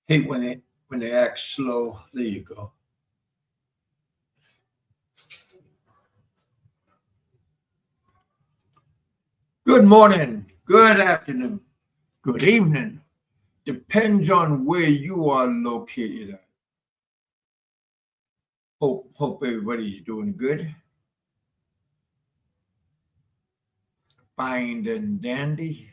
Hate when they act slow. There you go. Good morning, good afternoon, good evening. Depends on where you are located at. Hope everybody's doing good. Fine and dandy.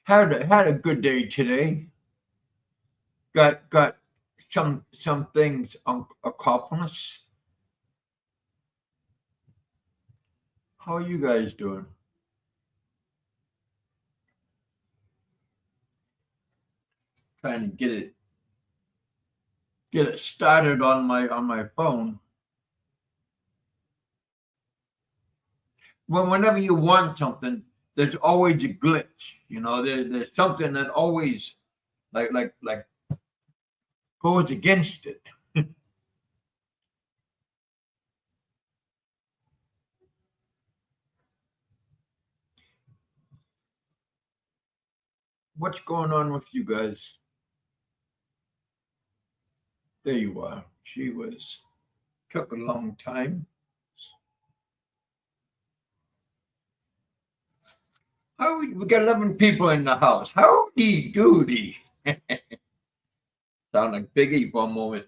Had a good day today. Got some things accomplished. How are you guys doing? Trying to get it started on my phone. Whenever you want something, there's always a glitch. There's something that always like goes against it. What's going on with you guys? There you are. Took a long time. We got 11 people in the house. Howdy doody. Sound like Biggie for a moment.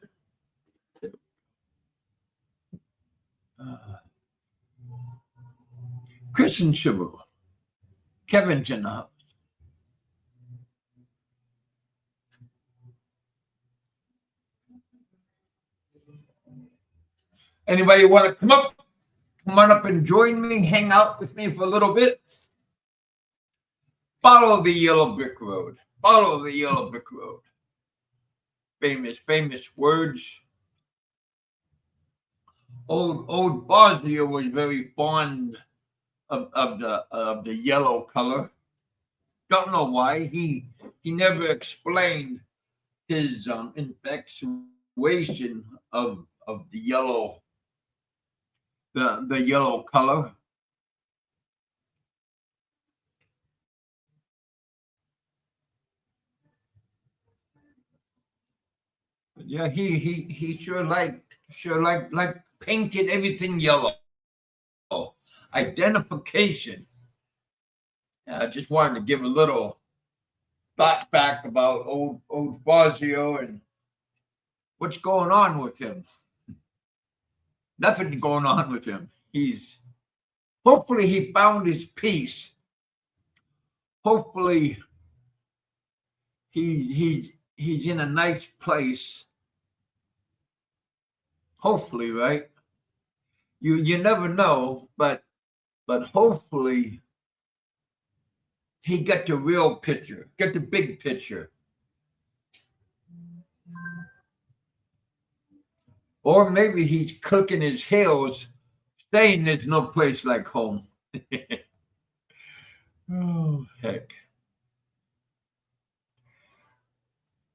Chris and Shibu. Kevin's in the house. Anybody want to come up? Come on up and join me. Hang out with me for a little bit. Follow the yellow brick road. Follow the yellow brick road. Famous words. Old Bosnia was very fond of the yellow color. Don't know why. He never explained his infatuation of the yellow the yellow color. But yeah, he sure like painted everything yellow. Identification. I just wanted to give a little thought back about old Fazio and what's going on with him. Nothing going on with him. Hopefully he found his peace. Hopefully he's in a nice place. Hopefully, right? You never know, but hopefully he got the real picture, got the big picture. Or maybe he's cooking his heels, saying there's no place like home. Oh, heck.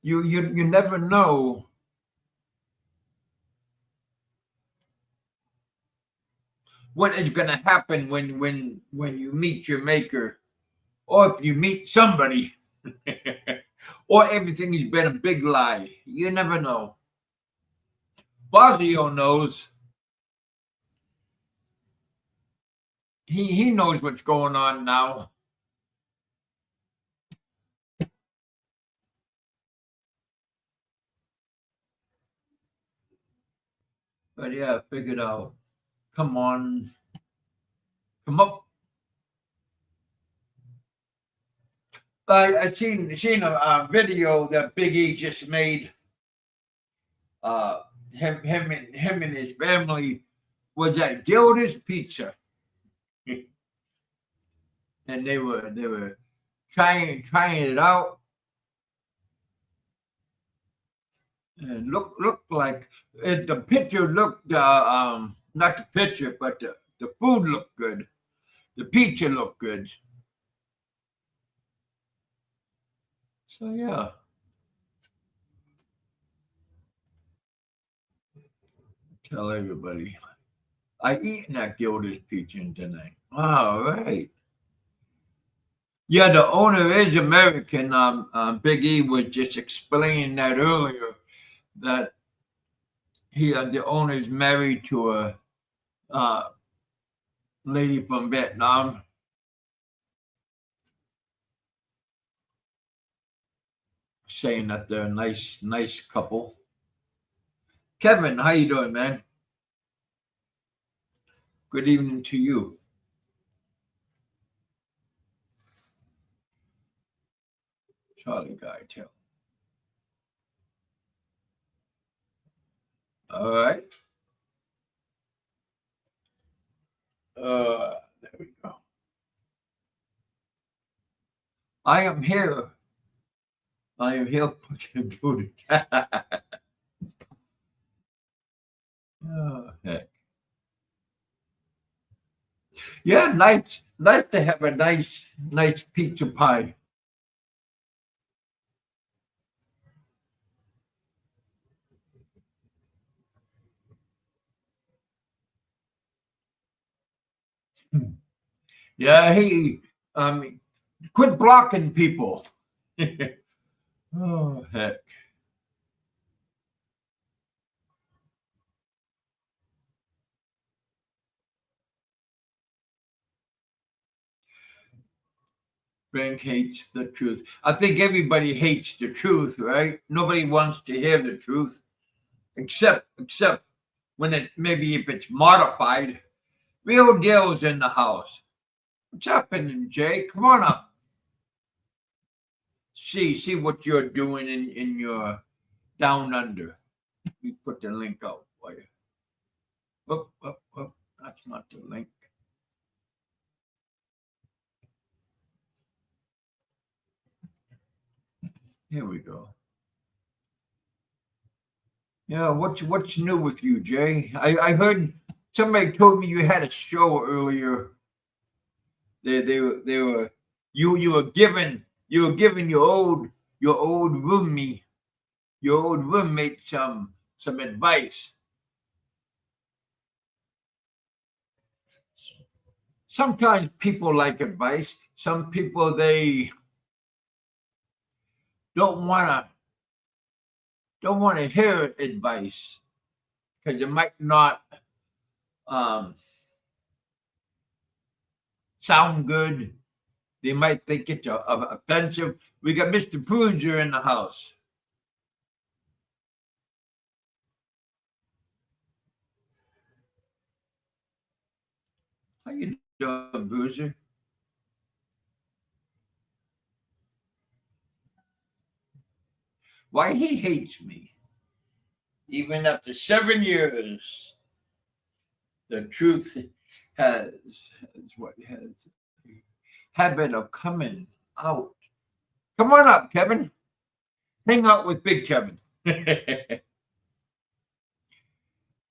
You never know what is going to happen when you meet your maker, or if you meet somebody, or everything has been a big lie. You never know. Fazio knows. He knows what's going on now. But yeah, I figured out. Come on. Come up. I seen a video that Big E just made. Him and his family was at Gilda's Pizza, and they were trying it out, and looked like the picture looked not the picture, but the food looked good, the pizza looked good. So yeah. Tell everybody. I eaten that gilded pigeon tonight. All right. Yeah, the owner is American. Big E was just explaining that earlier, that the owner is married to a uh, lady from Vietnam. Saying that they're a nice couple. Kevin, how you doing, man? Good evening to you. Charlie Guy tell. All right. There we go. I am here. I am here pushing booty. Oh, heck. Yeah, nice to have a nice pizza pie. Yeah, he quit blocking people. Oh, heck. Frank hates the truth. I think everybody hates the truth, right? Nobody wants to hear the truth, except when it maybe if it's modified. Real deal's in the house. What's happening, Jay? Come on up. See what you're doing in your down under. Let me put the link out for you. Up. That's not the link. Here we go. Yeah, what's new with you, Jay? I heard somebody told me you had a show earlier. They were you were giving your old roommate some advice. Sometimes people like advice. Some people they don't wanna hear advice because it might not um, sound good. They might think it's offensive. We got Mr. Pruger in the house. How you doing, Bruiser? Why he hates me? Even after 7 years, the truth has what has a habit of coming out. Come on up, Kevin. Hang out with Big Kevin.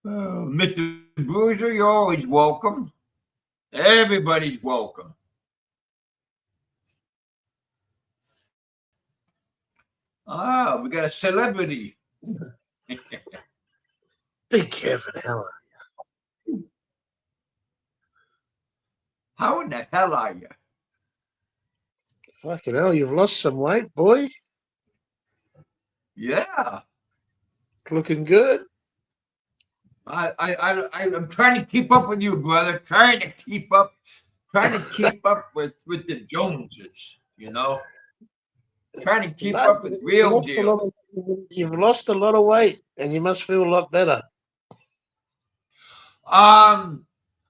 Mr. Bruiser, you're always welcome. Everybody's welcome. We got a celebrity. BigKevin, how are you? How in the hell are you? Fucking hell, you've lost some weight, boy. Yeah. Looking good. I'm trying to keep up with you, brother. Trying to keep up with the Joneses, Trying to keep No, up with real deal. you've lost a lot of weight, and you must feel a lot better.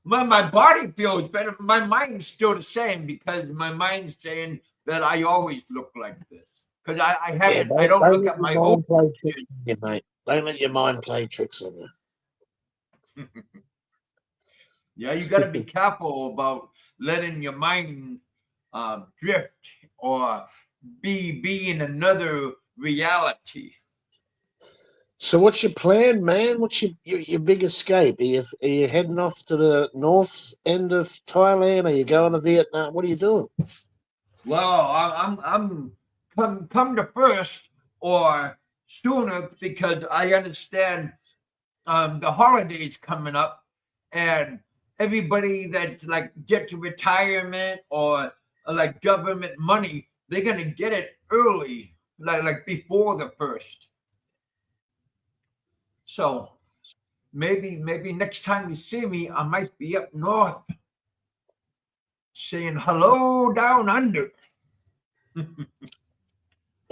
My body feels better. My mind's still the same because my mind's saying that I always look like this. Because I haven't. I don't look at my old mind play tricks on you, mate. Don't let your mind play tricks on you. Yeah, you got to be careful about letting your mind drift or be in another reality. So, what's your plan, man? What's your big escape? Are you heading off to the north end of Thailand? Are you going to Vietnam? What are you doing? Well, I'm come to first or sooner because I understand the holidays coming up, and everybody that like get to retirement or like government money, they're gonna get it early, like before the first. So maybe next time you see me, I might be up north saying hello down under.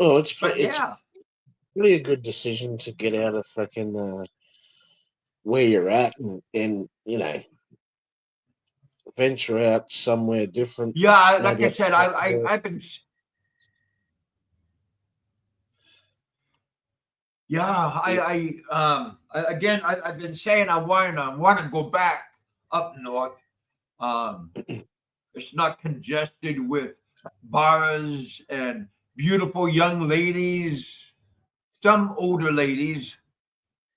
Oh, But it's yeah, really a good decision to get out of fucking where you're at and venture out somewhere different. yeah. Like Maybe I up said, I've been. Yeah, again, I've been saying I want to go back up north. Um, it's not congested with bars and beautiful young ladies, some older ladies,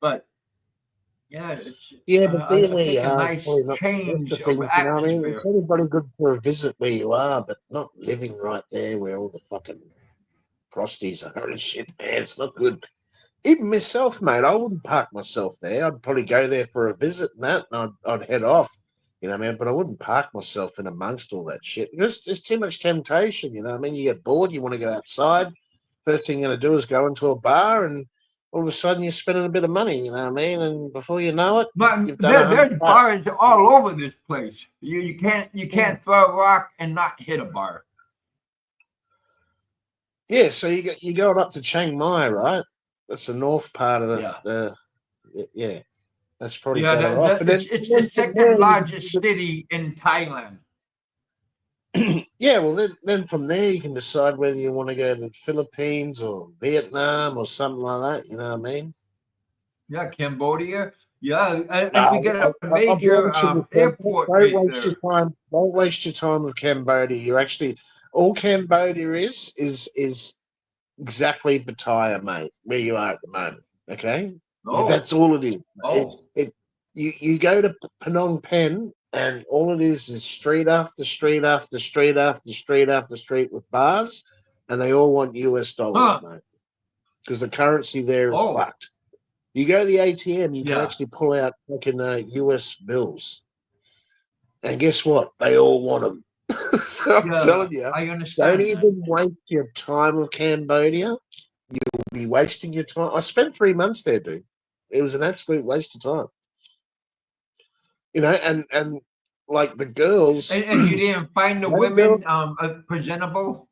but yeah, it's yeah, but being I where you think a are is nice probably not the best change of of things, you know what I mean? It's atmosphere. everybody good for a visit where you are, but not living right there where all the fucking prosties are and shit, man. It's not good. Even myself, mate, I wouldn't park myself there. I'd probably go there for a visit and that, and I'd head off, you know what I mean? But I wouldn't park myself in amongst all that shit. There's too much temptation, you know what I mean? You get bored, you want to go outside. First thing you're going to do is go into a bar, and all of a sudden you're spending a bit of money, you know what I mean? And before you know it, But you've done a hundred there's bucks. bars all over this place. You can't throw a rock and not hit a bar. Yeah, so you go up to Chiang Mai, right? That's the north part of Yeah. yeah. That's probably Yeah, better off. And then, it's and the then from second there, you can largest city in Thailand. yeah, well, then from there you can decide whether you want to go to the Philippines or Vietnam or something like that. You know what I mean? Yeah, Cambodia. Yeah, and we No, get a I'll be major honest with you, Kev. airport Don't right waste your there. time. Don't waste your time with Cambodia. You actually all Cambodia is exactly Pattaya, mate, where you are at the moment. Okay, that's Oh, all it is. oh, You go to Phnom Penh, and all it is street after street after street after street after street with bars, and they all want US dollars, huh? mate, because the currency there is Oh, fucked. You go to the ATM, you can yeah, actually pull out fucking US bills, and guess what? They all want them. So I'm yeah. telling you, I don't understand that. even waste your time with Cambodia. You'll be wasting your time. I spent 3 months there, dude. It was an absolute waste of time. And like the girls, And you didn't find the the girls. women presentable?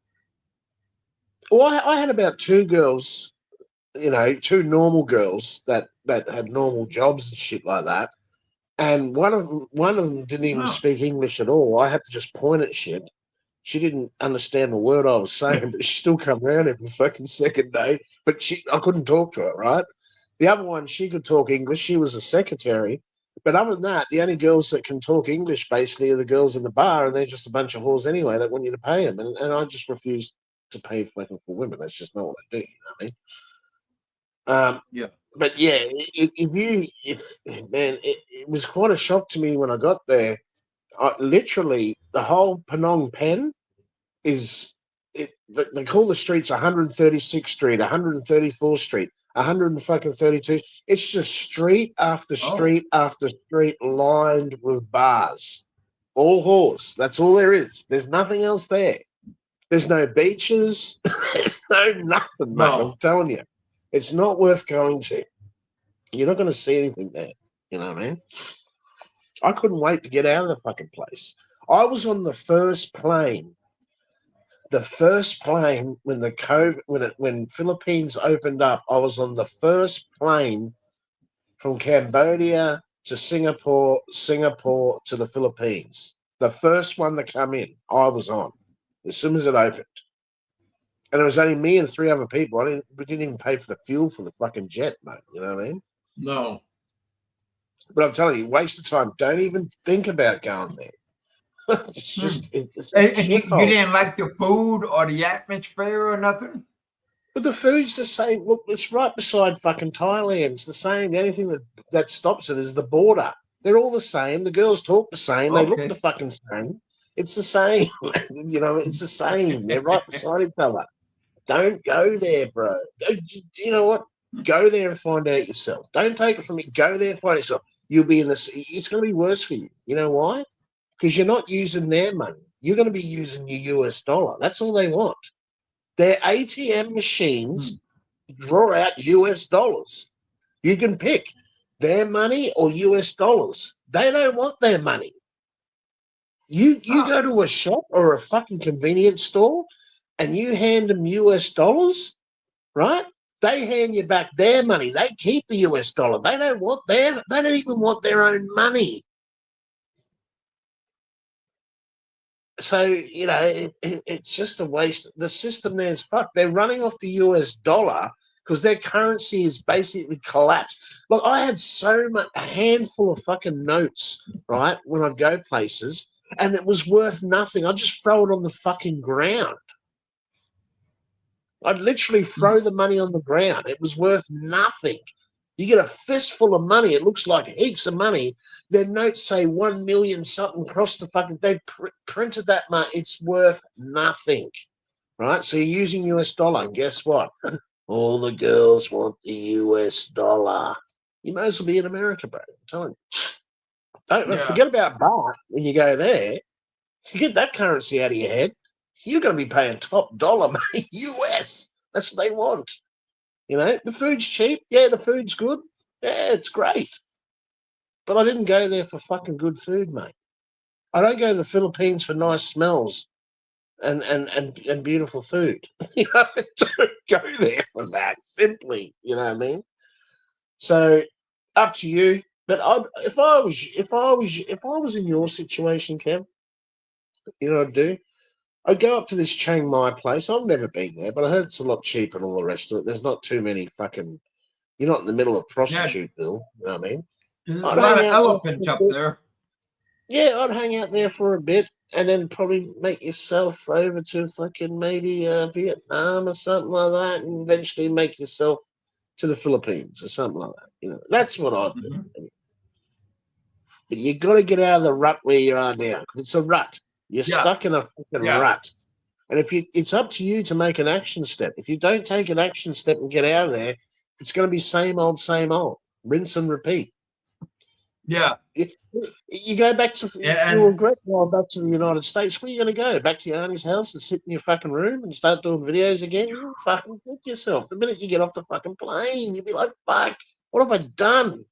Well, I had about two girls, two normal girls that had normal jobs and shit like that. And one of them didn't even Huh. speak English at all. I had to just point at shit. She didn't understand the word I was saying, but she still come round every fucking second day. But I couldn't talk to her, right? The other one, she could talk English. She was a secretary. But other than that, the only girls that can talk English basically are the girls in the bar, and they're just a bunch of whores anyway that want you to pay them. And I just refuse to pay fucking for women. That's just not what I do. You know what I mean? Yeah. But yeah, if man, it was quite a shock to me when I got there. Literally, the whole Phnom Penh is they call the streets 136th Street, 134th Street, 132. It's just street after Oh, street after street lined with bars, all whores. That's all there is. There's nothing else there. There's no beaches. There's no nothing, mate. I'm no. telling you, it's not worth going to. You're not going to see anything there. You know what I mean? I couldn't wait to get out of the fucking place. I was on the first plane when the COVID when Philippines opened up. I was on the first plane from Cambodia to Singapore, Singapore to the Philippines. The first one to come in, I was on as soon as it opened, and it was only me and three other people. We didn't even pay for the fuel for the fucking jet, mate. You know what I mean? No. But I'm telling you, waste of time. Don't even think about going there. it's Hmm. just it's a And you shithole. didn't like the food or the atmosphere or nothing? But the food's the same. Look, it's right beside fucking Thailand. It's the same. The only thing that stops it is the border. They're all the same. The girls talk the same. They look the Okay. fucking same. It's the same. It's the same. They're right beside each other. Don't go there, bro. You know what? Go there and find out yourself. Don't take it from me. Go there and find it yourself. You'll be in this. It's going to be worse for you. You know why? Because you're not using their money. You're going to be using your US dollar. That's all they want. Their ATM machines draw out US dollars. You can pick their money or US dollars. They don't want their money. You go to a shop or a fucking convenience store and you hand them US dollars, right? They hand you back their money. They keep the US dollar. They don't even want their own money. So, it's just a waste. The system there is fucked. They're running off the US dollar because their currency is basically collapsed. Look, I had a handful of fucking notes, right, when I'd go places, and it was worth nothing. I'd just throw it on the fucking ground. I'd literally throw the money on the ground. It was worth nothing. You get a fistful of money. It looks like heaps of money. Their notes say 1 million something across the fucking. They printed that much. It's worth nothing, right? So you're using US dollar, and guess what? All the girls want the US dollar. You might as well be in America, bro. I'm telling you. Forget about baht when you go there. You get that currency out of your head. You're going to be paying top dollar money, US. That's what they want. The food's cheap. Yeah, the food's good. Yeah, it's great. But I didn't go there for fucking good food, mate. I don't go to the Philippines for nice smells and beautiful food. I don't go there for that. Simply, you know what I mean? So up to you. But if I was in your situation, Kev, you know what I'd do? I'd go up to this Chiang Mai place. I've never been there, but I heard it's a lot cheaper and all the rest of it. There's not too many fucking. You're not in the middle of Prostituteville. You know what I mean? There's a lot of elephants up there. Yeah, I'd hang out there for a bit and then probably make yourself over to fucking maybe Vietnam or something like that, and eventually make yourself to the Philippines or something like that. That's what I'd do. But you got to get out of the rut where you are now. 'Cause it's a rut. You're stuck in a fucking rut. And it's up to you to make an action step. If you don't take an action step and get out of there, it's going to be same old, rinse and repeat. Yeah. You go back to you'll regret going back to the United States. Where are you going to go? Back to your auntie's house and sit in your fucking room and start doing videos again? You'll fucking kick yourself. The minute you get off the fucking plane, you'll be like, fuck, what have I done?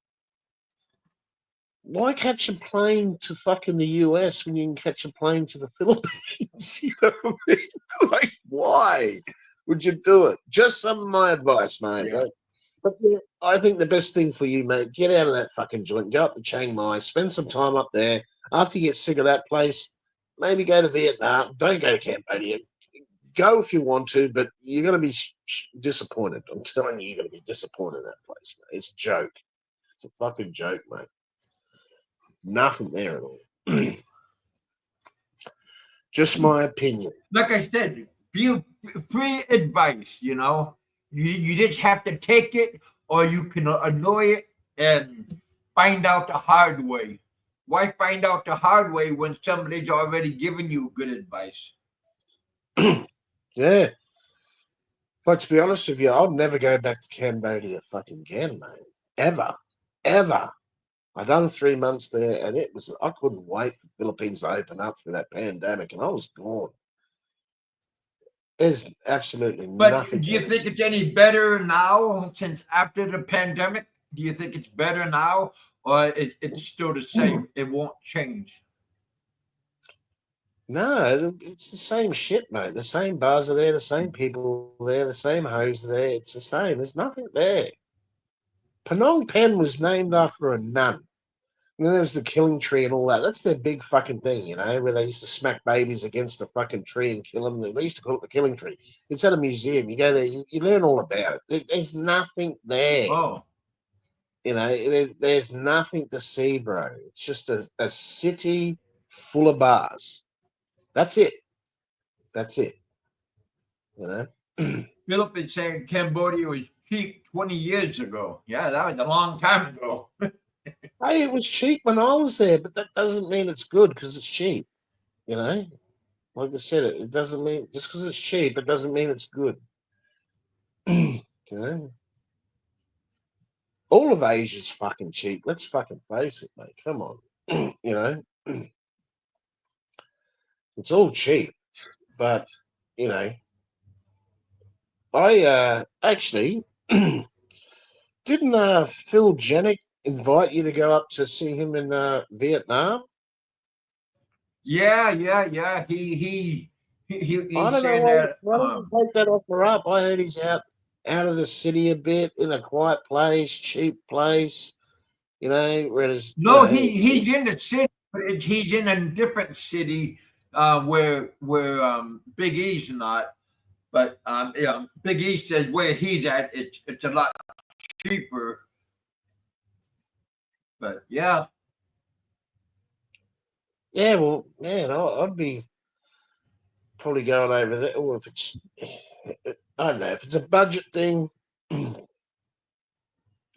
Why catch a plane to fucking the US when you can catch a plane to the Philippines? You know what I mean? Like, why would you do it? Just some of my advice, mate. Yeah. But I think the best thing for you, mate, get out of that fucking joint, go up to Chiang Mai, spend some time up there. After you get sick of that place, maybe go to Vietnam. Don't go to Cambodia. Go if you want to, but you're going to be disappointed. I'm telling you, you're going to be disappointed in that place, mate. It's a joke. It's a fucking joke, mate. Nothing there at all. Just my opinion. Like I said, free advice, You just have to take it, or you can annoy it and find out the hard way. Why find out the hard way when somebody's already given you good advice? Yeah. But to be honest with you, I'll never go back to Cambodia fucking again, mate. Ever. Ever. I done 3 months there, and I couldn't wait for the Philippines to open up through that pandemic, and I was gone. There's absolutely nothing. But do you think it's any better now since after the pandemic? Do you think it's better now, or it's still the same? It won't change. No, it's the same shit, mate. The same bars are there, the same people there, the same hoes there. It's the same. There's nothing there. Phnom Penh was named after a nun. And then there's the killing tree and all that. That's their big fucking thing, where they used to smack babies against the fucking tree and kill them. They used to call it the killing tree. It's at a museum. You go there, you learn all about it. There's nothing there. Oh. There's nothing to see, bro. It's just a city full of bars. That's it. Philip is saying Cambodia was cheap 20 years ago. Yeah, that was a long time ago. Hey, it was cheap when I was there, but that doesn't mean it's good because it's cheap. Like I said, it doesn't mean just because it's cheap, it doesn't mean it's good. All of Asia's fucking cheap. Let's fucking face it, mate. Come on. You know, it's all cheap. But, you know, I actually didn't Phil Janik invite you to go up to see him in Vietnam? Yeah. I He's don't know saying that. why don't you take that offer up? I heard he's out of the city a bit in a quiet place, cheap place, you know, whereas, you No, know, it's he's in the city, but he's in a different city where Big E's not. But yeah, Big E says where he's at, it's a lot cheaper. But yeah, yeah, well, man, I'd be probably going over there, or if it's, I don't know, if it's a budget thing.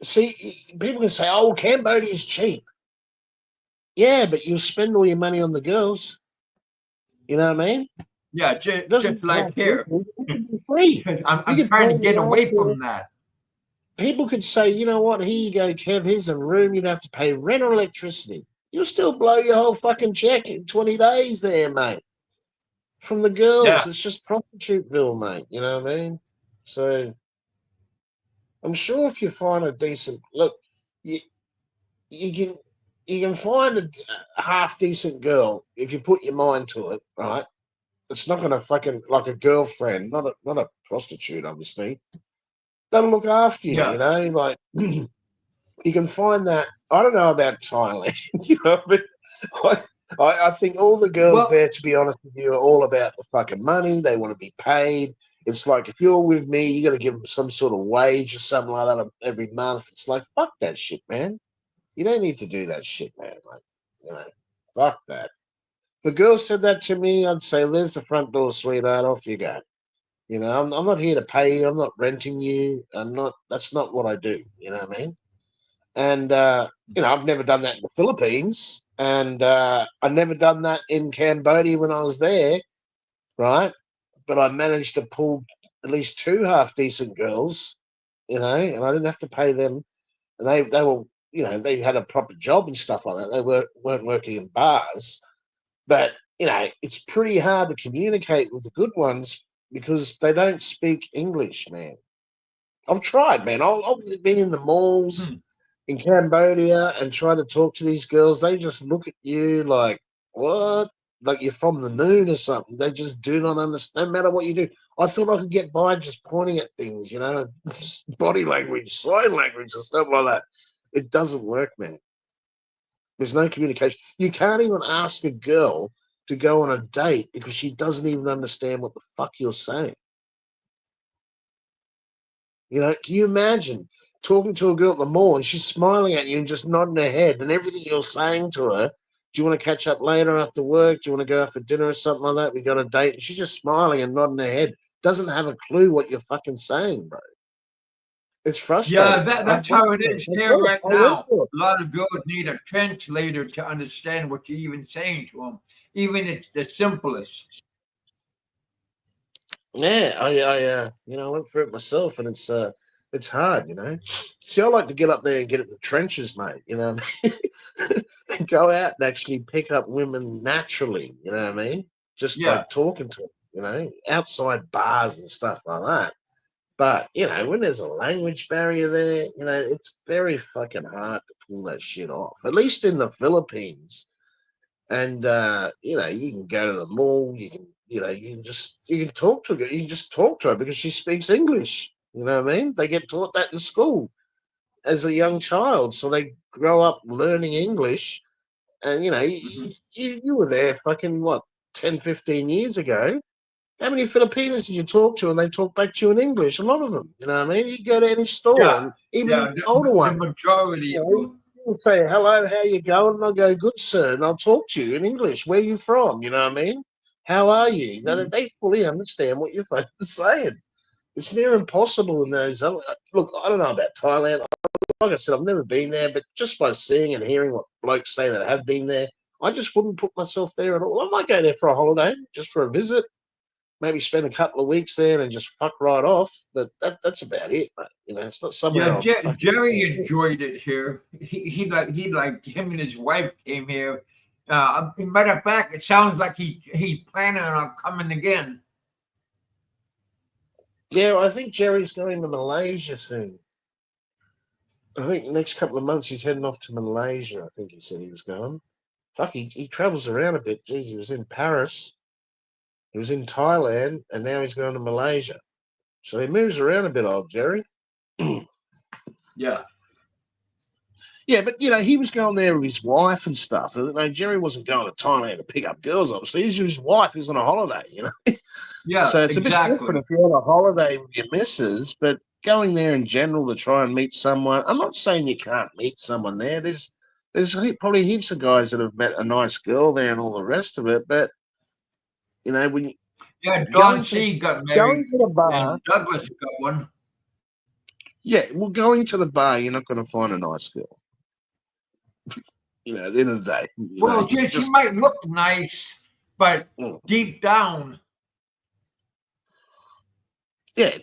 See, people can say, "Oh, Cambodia's cheap." Yeah, but you'll spend all your money on the girls. You know what I mean? yeah, It doesn't just like have to here. be. It can be free. You I'm could trying to find get it out away there. from that. People could say, "You know what? Here you go, Kev. Here's a room. You don't have to pay rent or electricity. You'll still blow your whole fucking check in 20 days there, mate. From the girls. Yeah. It's just prostituteville, mate. You know what I mean? So I'm sure if you find a decent look, you you can find a half decent girl if you put your mind to it, right? It's not gonna fucking like a girlfriend, not a prostitute, obviously. That'll look after you, Yeah. you know, like you can find that. I don't know about Thailand, you know, but I think all the girls Well, there, to be honest with you, are all about the fucking money. They want to be paid. It's like if you're with me, you got to give them some sort of wage or something like that every month. It's like fuck that shit, man. You don't need to do that shit, man. Like, you know, fuck that. If a girl said that to me, I'd say, "There's the front door, sweetheart. Off you go." You know, I'm not here to pay you. I'm not renting you. I'm not. That's not what I do. You know what I mean? And you know, I've never done that in the Philippines, and I never done that in Cambodia when I was there, right? But I managed to pull at least two half decent girls, you know, and I didn't have to pay them, and they were, you know, they had a proper job and stuff like that. They weren't working in bars, but you know, it's pretty hard to communicate with the good ones because they don't speak English, man. I've tried, man. I've been in the malls hmm, in Cambodia and try to talk to these girls. They just look at you like, what? Like you're from the moon or something. They just do not understand, no matter what you do. I thought I could get by just pointing at things, you know, body language, sign language, and stuff like that. It doesn't work, man. There's no communication. You can't even ask a girl to go on a date because she doesn't even understand what the fuck you're saying. You know, can you imagine talking to a girl at the mall and she's smiling at you and just nodding her head and everything you're saying to her? Do you want to catch up later after work? Do you want to go out for dinner or something like that? We got a date. And she's just smiling and nodding her head. Doesn't have a clue what you're fucking saying, bro. It's yeah, frustrating, man. that's how it is here right I went now. for it. A lot of girls need a translator to understand what you're even saying to them, even it's the simplest. Yeah, you know, I went for it myself, and it's hard, you know. See, I like to get up there and get in the trenches, mate. You know, what I mean? Go out and actually pick up women naturally. You know what I mean? Just by Yeah. talking to them, you know, outside bars and stuff like that. But you know, when there's a language barrier there, you know, it's very fucking hard to pull that shit off. At least in the Philippines, and you know, you can go to the mall, you can, you know, you can talk to her, you can just talk to her because she speaks English. You know what I mean? They get taught that in school as a young child, so they grow up learning English. And you know, Hmm. you were there fucking what 10, 15 years ago. How many Filipinos did you talk to and they talk back to you in English? A lot of them, you know what I mean? You go to any store, Yeah. and even Yeah. the older The ones, majority you of know, them. you'll say, "Hello, how you going?" And I'll go, "Good, sir," and I'll talk to you in English. Where you from? You know what I mean? How are you? Mhm. They fully understand what you're fucking saying. It's near impossible in those. Look, I don't know about Thailand. Like I said, I've never been there, but just by seeing and hearing what blokes say that have been there, I just wouldn't put myself there at all. I might go there for a holiday, just for a visit, maybe spend a couple of weeks there and just fuck right off. But that's about it, mate. You know, it's not somewhere Yeah, I'm fucking. Jerry enjoyed it here. He like him and his wife came here. Matter of fact, it sounds like he's planning on coming again. Yeah, I think Jerry's going to Malaysia soon. I think next couple of months he's heading off to Malaysia. I think he said he was going. Fuck, he travels around a bit. Geez, he was in Paris, he was in Thailand, and now he's going to Malaysia. So he moves around a bit, old Jerry. Yeah. Yeah, but you know, he was going there with his wife and stuff. And, you know, Jerry wasn't going to Thailand to pick up girls, obviously. He's with his wife who's on a holiday, you know. Yeah, So it's a bit different exactly. if you're on a holiday with your missus, but going there in general to try and meet someone. I'm not saying you can't meet someone there. There's probably heaps of guys that have met a nice girl there and all the rest of it. But you know, when you Yeah, going Don to C got going married to the bar, and Douglas got one. yeah, well, going to the bar, you're not going to find a nice girl. You know, at the end of the day, you know, Well, you she just might look nice, but deep down, yeah,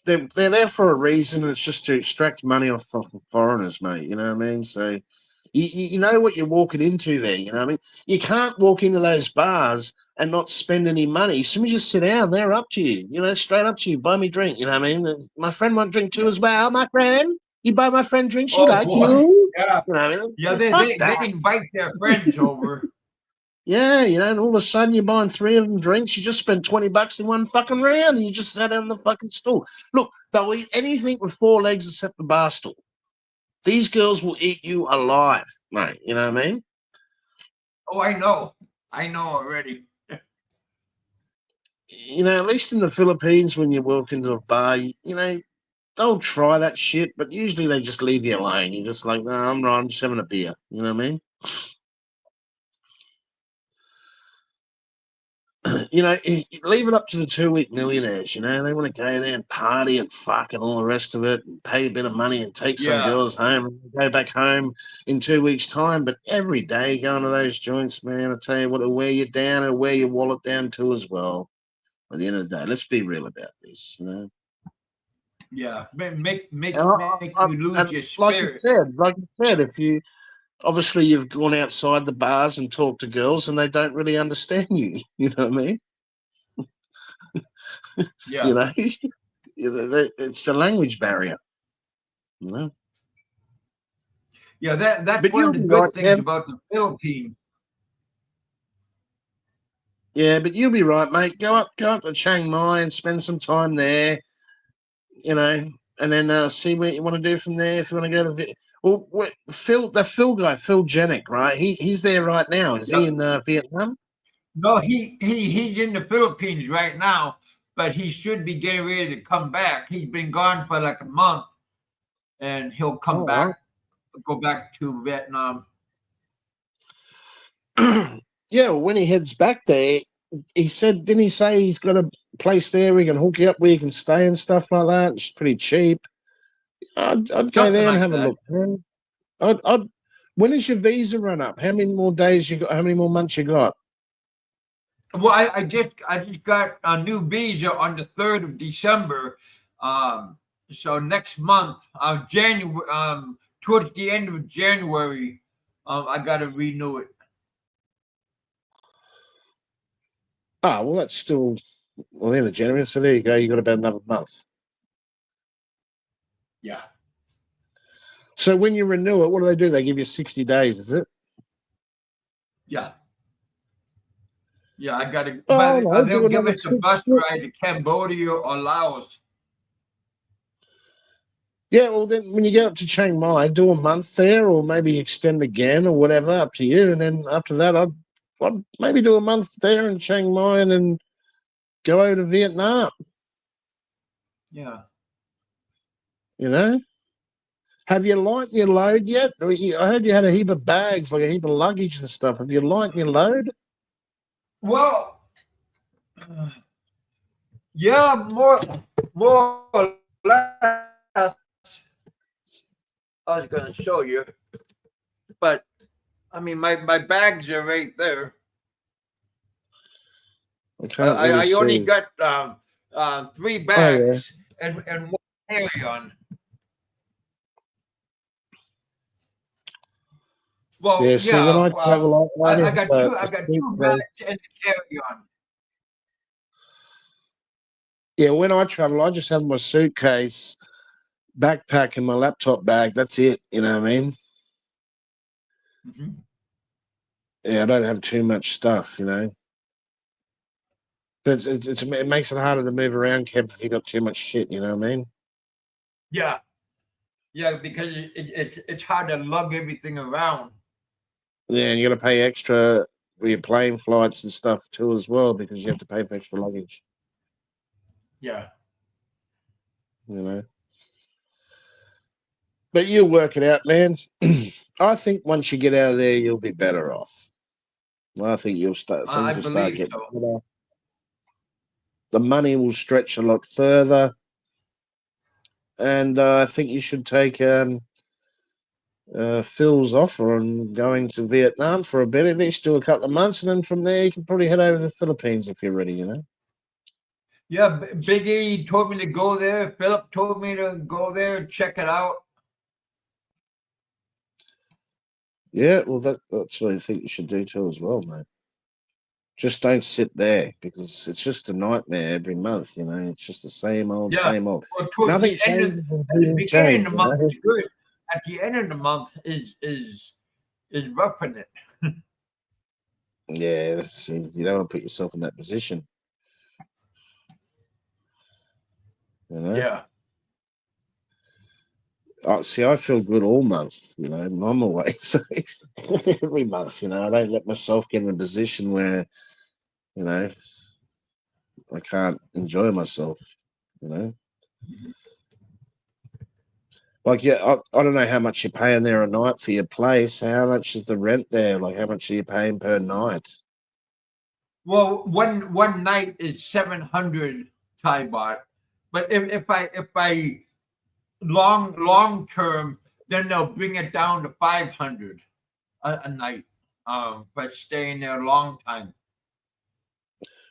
they're there for a reason. It's just to extract money off fucking foreigners, mate. You know what I mean? So you know what you're walking into there. You know what I mean? You can't walk into those bars and not spend any money. As soon as you sit down, they're up to you. You know, straight up to you. Buy me drink. You know what I mean? My friend want drink too yeah. as well. My friend, you buy my friend drink. She Oh like boy, you. yeah, You know what I mean? yeah. Fuck They that. invite their friends over. Yeah, you know, and all of a sudden you're buying three of them drinks. You just spent $20 in one fucking round, and you just sat on the fucking stool. Look, they'll eat anything with four legs except the bar stool. These girls will eat you alive, mate. You know what I mean? Oh, I know already. You know, at least in the Philippines, when you walk into a bar, you know, they'll try that shit, but usually they just leave you alone. You're just like, no, I'm right. I'm just having a beer. You know what I mean? You know, leave it up to the 2 week millionaires. You know, they want to go there and party and fuck and all the rest of it, and pay a bit of money and take some Yeah, girls home and go back home in 2 weeks' time. But every day going to those joints, man, I tell you what, it'll wear you down and wear your wallet down too as well. At the end of the day, let's be real about this. You know, yeah. and, Make you lose and your spirit. like you said, if you obviously you've gone outside the bars and talked to girls and they don't really understand you. You know what I mean? You Yeah, know. It's a language barrier, you know. yeah. That's But one you'll of the be right, good things Kev. about the Philippines. Yeah, but you'll be right, mate. Go up to Chiang Mai and spend some time there, you know, and then see what you want to do from there. If you want to go to well, Phil guy, Phil Jenick, right? He's there right now. Is he Yep. in Vietnam? No, he's in the Philippines right now, but he should be getting ready to come back. He's been gone for like a month, and he'll come Oh, back, go back to Vietnam. well. Yeah, well, when he heads back there, he said, didn't he say he's got a place there we can hook you up where you can stay and stuff like that? It's pretty cheap. I'd go Something there and like have a that. look, man. I'd. When is your visa run up? How many more days you got? How many more months you got? Well, I just got a new visa on the 3rd of December. Um, so next month, January, towards the end of January, I got to renew it. Ah, well, that's still well the end of January. So there you go. You got about another month. Yeah, So when you renew it, what do? They give you 60 days, is it? yeah, yeah. I got to, Oh but no, they'll do give another us a six. bus ride to Cambodia or Laos. Yeah, well then when you get up to Chiang Mai, do a month there, or maybe extend again, or whatever, up to you. And then after that, I'd maybe do a month there in Chiang Mai, and then go over to Vietnam. Yeah. You know. Have you lightened your load yet? I heard you had a heap of bags, like a heap of luggage and stuff. Have you lightened your load? Well, yeah, more or less. I was going to show you, but I mean, my bags are right there. I can't really I only see. got 3 Oh yeah. bags and 1 carry-on. Well, Yeah, see, when yeah, I travel, I only I have got two. a I got 2 suitcase. bags and a carry-on. Yeah, when I travel, I just have my suitcase, backpack, and my laptop bag. That's it. You know what I mean? Mm-hmm. Yeah, I don't have too much stuff. You know, but it makes it harder to move around, Kev, if you got too much shit. You know what I mean? Yeah, yeah, because it's hard to lug everything around. Yeah, and you got to pay extra for your plane flights and stuff too, as well, because you have to pay for extra luggage. Yeah. You know. But you'll work it out, man. I think once you get out of there, you'll be better off. I think you'll start. I Things will start believe getting so. better. The money will stretch a lot further, and I think you should take Phil's offer on going to Vietnam for a bit, at least do a couple of months, and then from there you can probably head over to the Philippines if you're ready. You know. Yeah, Big E told me to go there. Philip told me to go there, check it out. Yeah, well, that's what I think you should do too, as well, mate. Just don't sit there because it's just a nightmare every month. You know, it's just the same old, Yeah. same old. Well, towards Nothing the end of changes until at the you beginning change. of the You month know. is good. At the end of the month is roughing it. Yeah, see, you don't want to put yourself in that position. You know. Yeah. See, I feel good all month. You know, I'm away, so every month. You know, I don't let myself get in a position where you know I can't enjoy myself. You know. Like, yeah, I don't know how much you're paying there a night for your place. How much is the rent there? Like, how much are you paying per night? Well, one night is 700 Thai baht, but if I long term, then they'll bring it down to 500 a night. But staying there a long time.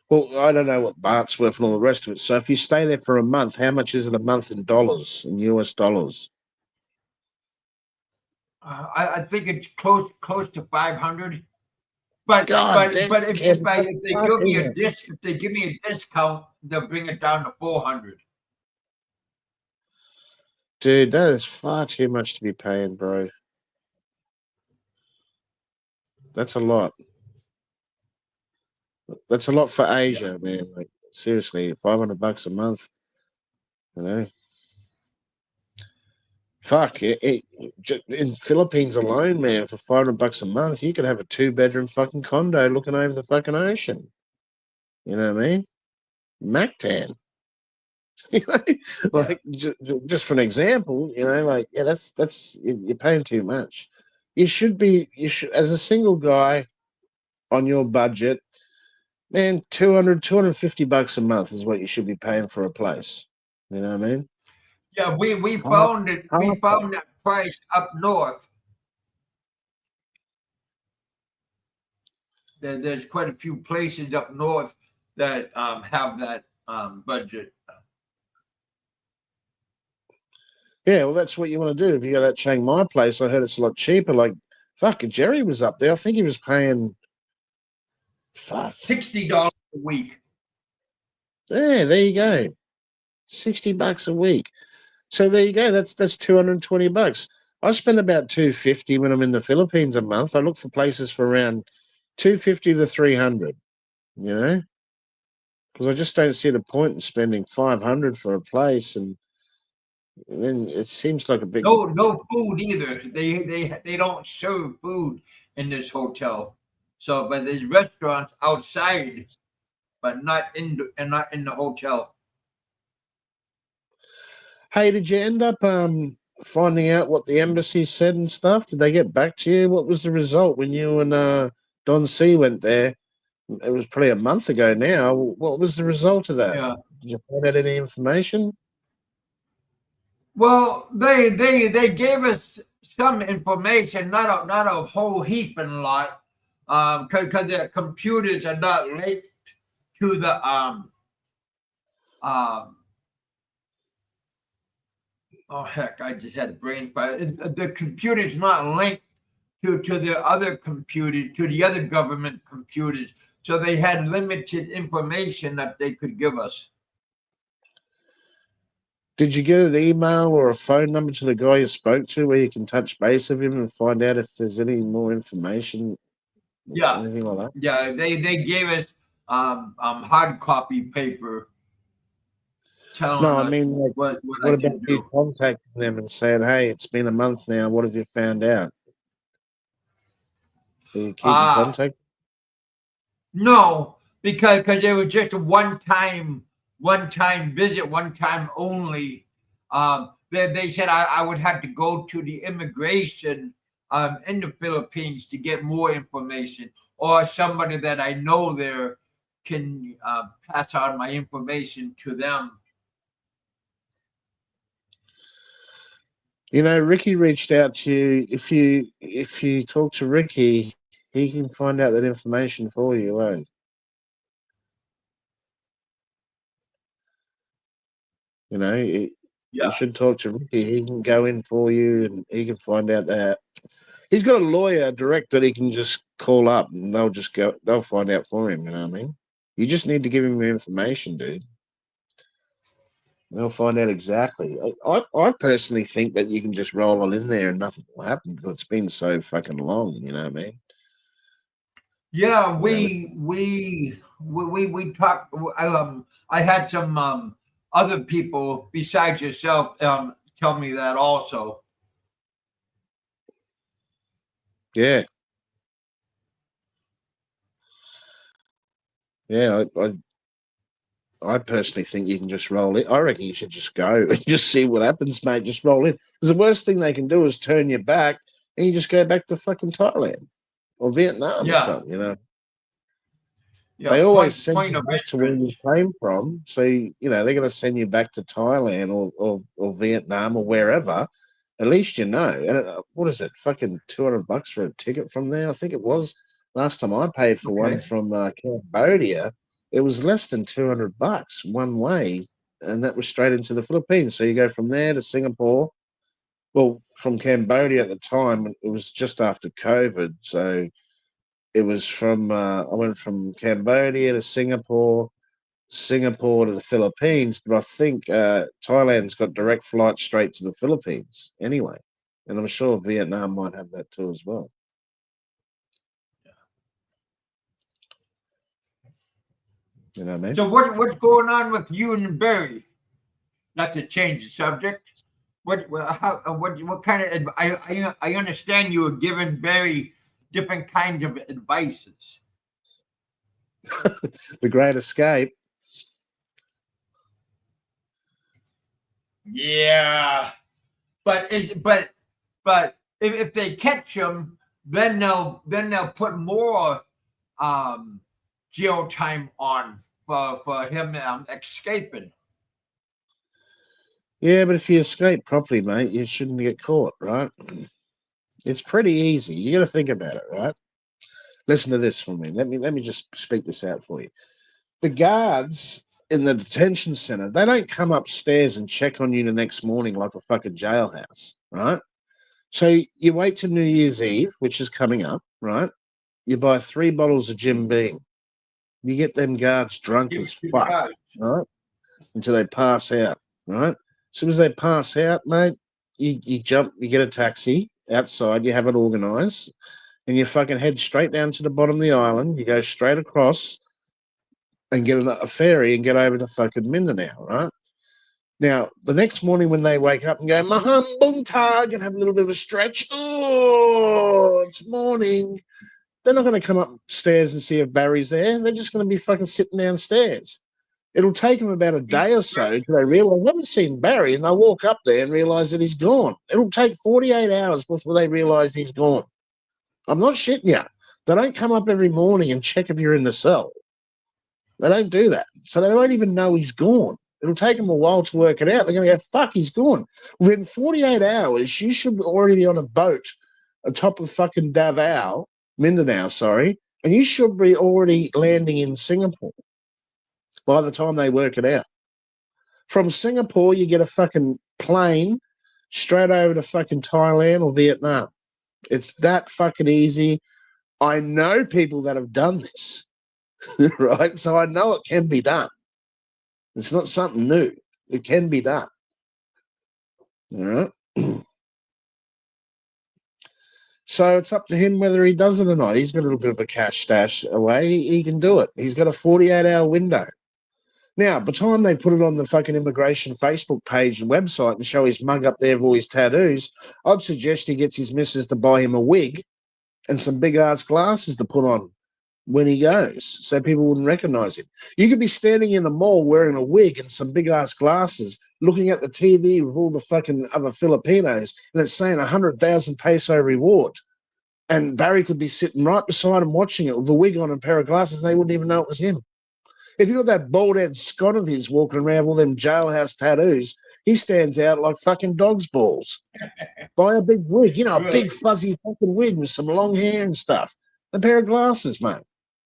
Well, I don't know what baht's worth and all the rest of it. So if you stay there for a month, how much is it a month in dollars, in US dollars? I think it's close to 500. But God but damn, but Kevin, what if the they fuck give me is a it? if they give me a discount, they'll bring it down to 400. Dude, that is far too much to be paying, bro. That's a lot. That's a lot for Yeah. Asia, man. Like, seriously, $500 a month, you know? Fuck, in Philippines alone, man, for $500 a month, you could have a 2-bedroom fucking condo looking over the fucking ocean. You know what I mean? Mactan. You know? Yeah. Like, just for an example, you know, like, yeah, you're paying too much. You should, as a single guy on your budget, man, 250 bucks a month is what you should be paying for a place. You know what I mean? Yeah, we Half, found it. We half that. found that price up north. There's quite a few places up north that have that budget. Yeah, well, that's what you want to do. If you go to that Chiang Mai place, I heard it's a lot cheaper. Like, fuck, Jerry was up there. I think he was paying, fuck. $60 a week. Yeah, there you go. $60 a week. So there you go. That's $220. I spend about 250 when I'm in the Philippines a month. I look for places for around 250 to 300, you know? Because I just don't see the point in spending 500 for a place, and then it seems like a big. No food either. They don't serve food in this hotel. So, but there's restaurants outside, but not in the hotel. Hey, did you end up finding out what the embassy said and stuff? Did they get back to you? What was the result when you and Don C went there? It was probably a month ago now. What was the result of that? Yeah. Did you find out any information? Well, they gave us some information, not a whole heap and lot, because their computers are not linked to the um oh heck, I just had a brain fire. The computer's not linked to the other computer, to the other government computers. So they had limited information that they could give us. Did you get an email or a phone number to the guy you spoke to where you can touch base with him and find out if there's any more information, Yeah, anything like that? yeah. They gave us hard copy paper telling No, I us mean, like, what what I about can you do. contacting them and saying, "Hey, it's been a month now. What have you found out?" Are you keeping Uh contact? no, because it was just a one time visit, one time only. They said I would have to go to the immigration in the Philippines to get more information, or somebody that I know there can pass on my information to them. You know, Ricky reached out to you. If you talk to Ricky, he can find out that information for you. Eh? You know, you Yeah. should talk to Ricky. He can go in for you, and he can find out that he's got a lawyer direct that he can just call up, and they'll just go. They'll find out for him. You know what I mean? You just need to give him the information, dude. They'll find out exactly. I personally think that you can just roll on in there and nothing will happen because it's been so fucking long. You know what I mean? Yeah, You know what I mean? we talked. I had some other people besides yourself tell me that also. Yeah, yeah. I personally think you can just roll in. I reckon you should just go and just see what happens, mate. Just roll in. Because the worst thing they can do is turn you back and you just go back to fucking Thailand or Vietnam or Yeah, something, you know. yeah. They always send Point you of back to where you entrance. came from. So, they're going to send you back to Thailand or Vietnam or wherever. At least you know. And what is it? Fucking $200 for a ticket from there? I think it was. Last time I paid for one Okay. from Cambodia, it was less than $200 one way. And that was straight into the Philippines. So you go from there to Singapore. Well, from Cambodia at the time, it was just after COVID. So it was I went from Cambodia to Singapore to the Philippines, but I think Thailand's got direct flights straight to the Philippines anyway. And I'm sure Vietnam might have that too as well. You know what I mean? So what's going on with you and Barry? Not to change the subject. What kind of I understand you were giving Barry different kinds of advices. The Great Escape. Yeah, but if they catch him, then they'll put more um, jail time on for him escaping. Yeah, but if you escape properly, mate, you shouldn't get caught, right? It's pretty easy. You got to think about it, right? Listen to this for me. Let me just speak this out for you. The guards in the detention center, they don't come upstairs and check on you the next morning like a fucking jailhouse, right? So you wait till New Year's Eve, which is coming up, right? You buy 3 bottles of Jim Beam. You get them guards drunk Give as it to the fuck, guys. right? Until they pass out, right? As soon as they pass out, mate, you jump, you get a taxi outside, you have it organized, and you fucking head straight down to the bottom of the island. You go straight across and get a ferry and get over to fucking Mindanao, right? Now, the next morning when they wake up and go, Maham Boom Tag, and have a little bit of a stretch, oh, it's morning. They're not going to come upstairs and see if Barry's there. They're just going to be fucking sitting downstairs. It'll take them about a day or so till they realize they haven't seen Barry, and they'll walk up there and realize that he's gone. It'll take 48 hours before they realize he's gone. I'm not shitting you. They don't come up every morning and check if you're in the cell. They don't do that. So they won't even know he's gone. It'll take them a while to work it out. They're going to go, fuck, he's gone. Within 48 hours, you should already be on a boat atop of fucking Mindanao, sorry, and you should be already landing in Singapore. by the time they work it out. From Singapore, you get a fucking plane straight over to fucking Thailand or Vietnam. It's that fucking easy. I know people that have done this, right? So I know it can be done. It's not something new. It can be done. All right? So it's up to him whether he does it or not. He's got a little bit of a cash stash away. He can do it. He's got a 48-hour window. Now, by the time they put it on the fucking immigration Facebook page and website and show his mug up there of all his tattoos, I'd suggest he gets his missus to buy him a wig and some big-ass glasses to put on when he goes so people wouldn't recognize him. You could be standing in a mall wearing a wig and some big-ass glasses looking at the TV with all the fucking other Filipinos and it's saying 100,000 peso reward. And Barry could be sitting right beside him watching it with a wig on and a pair of glasses and they wouldn't even know it was him. If you got that bald-head Scot of his walking around with all them jailhouse tattoos, he stands out like fucking dog's balls. Buy a big wig, you know, a big fuzzy fucking wig with some long hair and stuff. A pair of glasses, mate.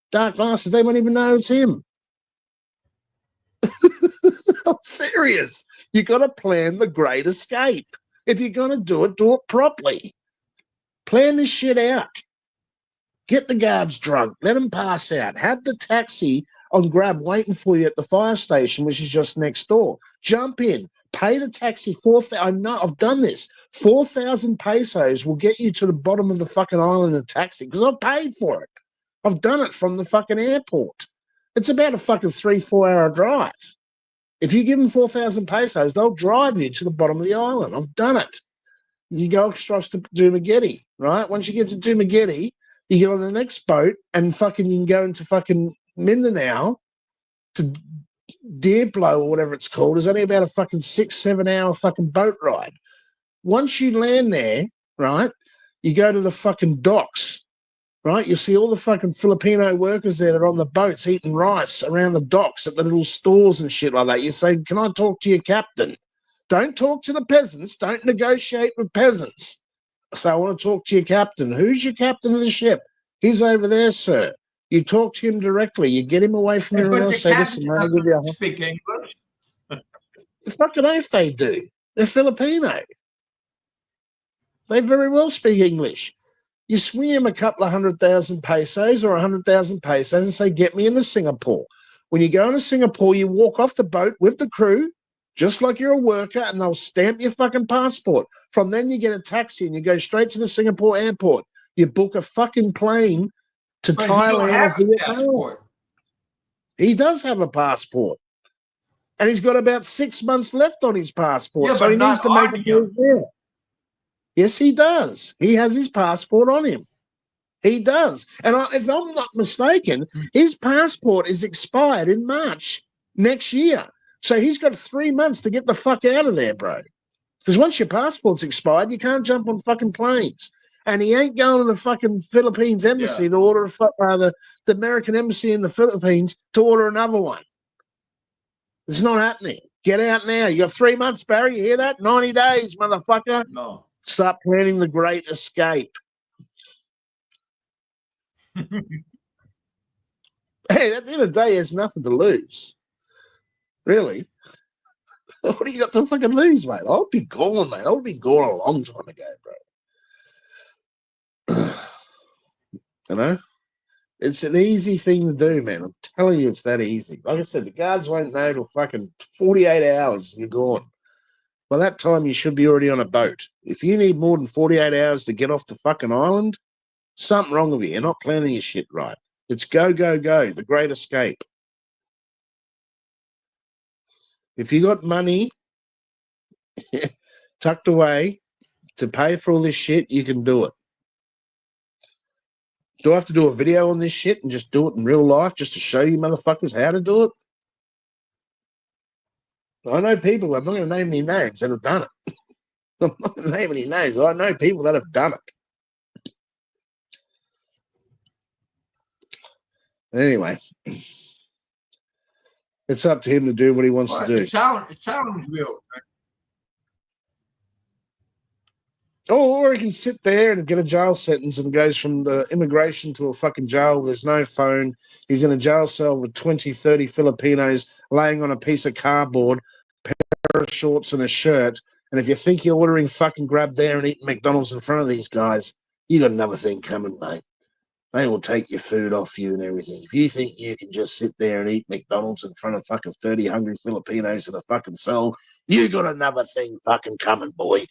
Dark glasses, they won't even know it's him. I'm serious. You got to plan the great escape. If you're going to do it properly. Plan this shit out. Get the guards drunk. Let them pass out. Have the taxi on Grab waiting for you at the fire station, which is just next door. Jump in. Pay the taxi. I know, I've done this. 4,000 pesos will get you to the bottom of the fucking island in a taxi because I've paid for it. I've done it from the fucking airport. It's about a fucking 3-4 hour drive. If you give them 4,000 pesos, they'll drive you to the bottom of the island. I've done it. You go across to Dumaguete, right? Once you get to Dumaguete, you get on the next boat and fucking you can go into fucking Mindanao to Deerblow or whatever it's called. It's only about a fucking 6-7 hour fucking boat ride. Once you land there, right, you go to the fucking docks, right? You'll see all the fucking Filipino workers there that are on the boats eating rice around the docks at the little stores and shit like that. You say, can I talk to your captain? Don't talk to the peasants. Don't negotiate with peasants. So I want to talk to your captain. Who's your captain of the ship? He's over there, sir. You talk to him directly. You get him away from everyone else. Say, listen, man, I'll give you a... Speak English. Fucking oath they do. They're Filipino. They very well speak English. You swing him a couple of 100,000 pesos or 100,000 pesos and say, get me into Singapore. When you go into Singapore, you walk off the boat with the crew, just like you're a worker, and they'll stamp your fucking passport. From then you get a taxi and you go straight to the Singapore airport. You book a fucking plane to Thailand or Vietnam. He does have a passport. And he's got about 6 months left on his passport. Yeah, so but he needs to make on it there. Yes, he does. He has his passport on him. He does. And if I'm not mistaken, his passport is expired in March next year. So he's got 3 months to get the fuck out of there, bro. Because once your passport's expired, you can't jump on fucking planes. And he ain't going to the fucking Philippines embassy to order the American embassy in the Philippines to order another one. It's not happening. Get out now. You got 3 months, Barry. You hear that? 90 days, motherfucker. No. Start planning the great escape. Hey, at the end of the day, there's nothing to lose. Really? What do you got to fucking lose, mate? I'll be gone, mate. I'll be gone a long time ago, bro. You know? It's an easy thing to do, man. I'm telling you, it's that easy. Like I said, the guards won't know till fucking 48 hours and you're gone. By that time, you should be already on a boat. If you need more than 48 hours to get off the fucking island, something wrong with you. You're not planning your shit right. It's go, go, go. The great escape. If you got money tucked away to pay for all this shit, you can do it. Do I have to do a video on this shit and just do it in real life just to show you motherfuckers how to do it? I know people, I'm not going to name any names, that have done it. I'm not going to name any names. I know people that have done it. Anyway, it's up to him to do what he wants to do. It sounds real. Or he can sit there and get a jail sentence and goes from the immigration to a fucking jail. There's no phone. He's in a jail cell with 20, 30 Filipinos laying on a piece of cardboard, pair of shorts and a shirt. And if you think you're ordering fucking grab there and eating McDonald's in front of these guys, you got another thing coming, mate. They will take your food off you and everything. If you think you can just sit there and eat McDonald's in front of fucking 30 hungry Filipinos in a fucking cell, you got another thing fucking coming, boy.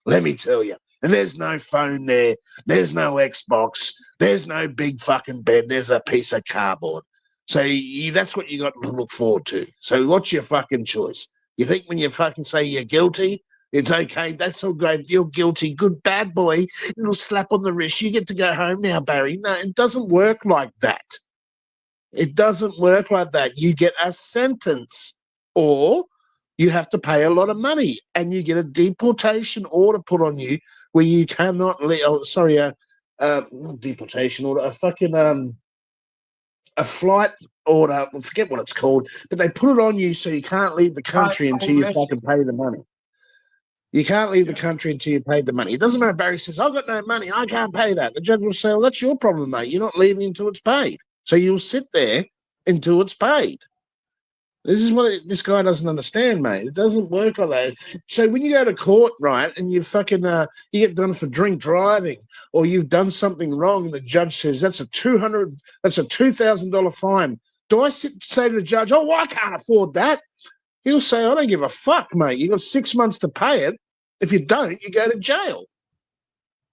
Let me tell you. And there's no phone there. There's no Xbox. There's no big fucking bed. There's a piece of cardboard. So that's what you got to look forward to. So what's your fucking choice? You think when you fucking say you're guilty, it's okay. That's all great. You're guilty. Good bad boy. Little slap on the wrist. You get to go home now, Barry. No, it doesn't work like that. It doesn't work like that. You get a sentence, or you have to pay a lot of money, and you get a deportation order put on you where you cannot leave. Oh, sorry, not deportation order. A flight order. I forget what it's called, but they put it on you so you can't leave the country until you fucking pay the money. You can't leave the country until you paid the money. It doesn't matter. Barry says, I've got no money. I can't pay that. The judge will say, well, that's your problem, mate. You're not leaving until it's paid. So you'll sit there until it's paid. This is what this guy doesn't understand, mate. It doesn't work like that. So when you go to court, right, and you fucking you get done for drink driving, or you've done something wrong, and the judge says that's a $2,000 fine. Do I say to the judge, oh, well, I can't afford that? He'll say, I don't give a fuck, mate. You got 6 months to pay it. If you don't, you go to jail.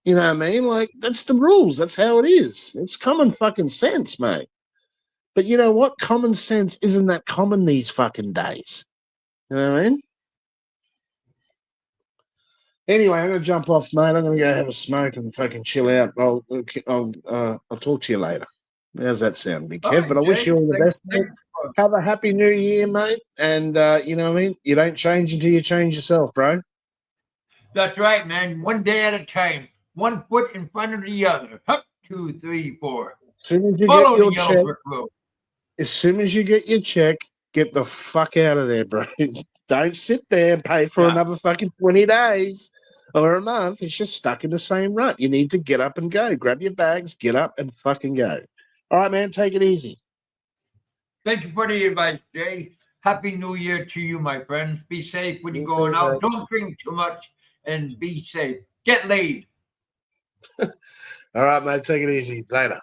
You know what I mean? Like, that's the rules. That's how it is. It's common fucking sense, mate. But you know what? Common sense isn't that common these fucking days. You know what I mean? Anyway, I'm going to jump off, mate. I'm going to go have a smoke and fucking chill out. I'll talk to you later. How's that sound, Big Kev? But I wish you all the best, mate. Have a happy new year, mate. And you know what I mean? You don't change until you change yourself, bro. That's right, man. One day at a time. One foot in front of the other. Hup, 2, 3, 4. As soon as you Follow get your the yellow check, brick road. as soon as you get your check, get the fuck out of there, bro. Don't sit there and pay for another fucking 20 days or a month. It's just stuck in the same rut. You need to get up and go. Grab your bags, get up and fucking go. All right, man, take it easy. Thank you for the advice, Jay. Happy New Year to you, my friend. Be safe when you're You going too, out. mate. Don't drink too much and be safe. Get laid. All right, mate, take it easy. Later.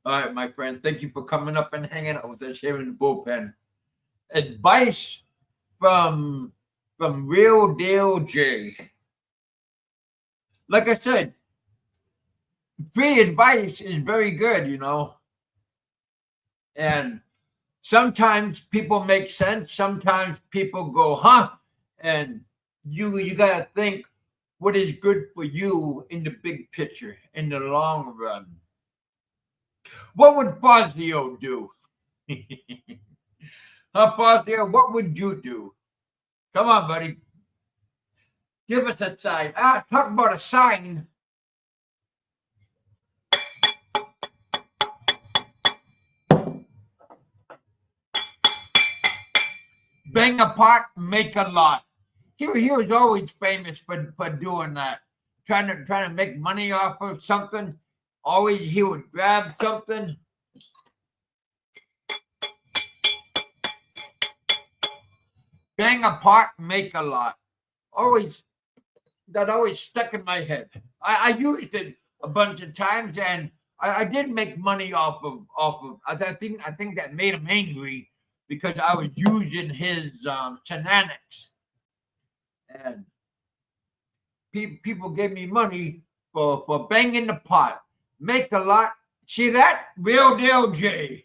All right, my friend. Thank you for coming up and hanging out with us here in the bullpen. Advice from Real Deal Jay. Like I said, free advice is very good, you know. And sometimes people make sense. Sometimes people go, huh? And you gotta think what is good for you in the big picture, in the long run. What would Fazio do? Huh, Fazio? What would you do? Come on, buddy. Give us a sign. Talk about a sign. Bang a pot, make a lot. He was always famous for doing that. Trying to make money off of something. Always he would grab something. Bang a pot, make a lot. That always stuck in my head. I used it a bunch of times, and I did make money off of. I think that made him angry because I was using his shenanigans, and people gave me money for banging the pot, make a lot. See that? Real deal, Jay.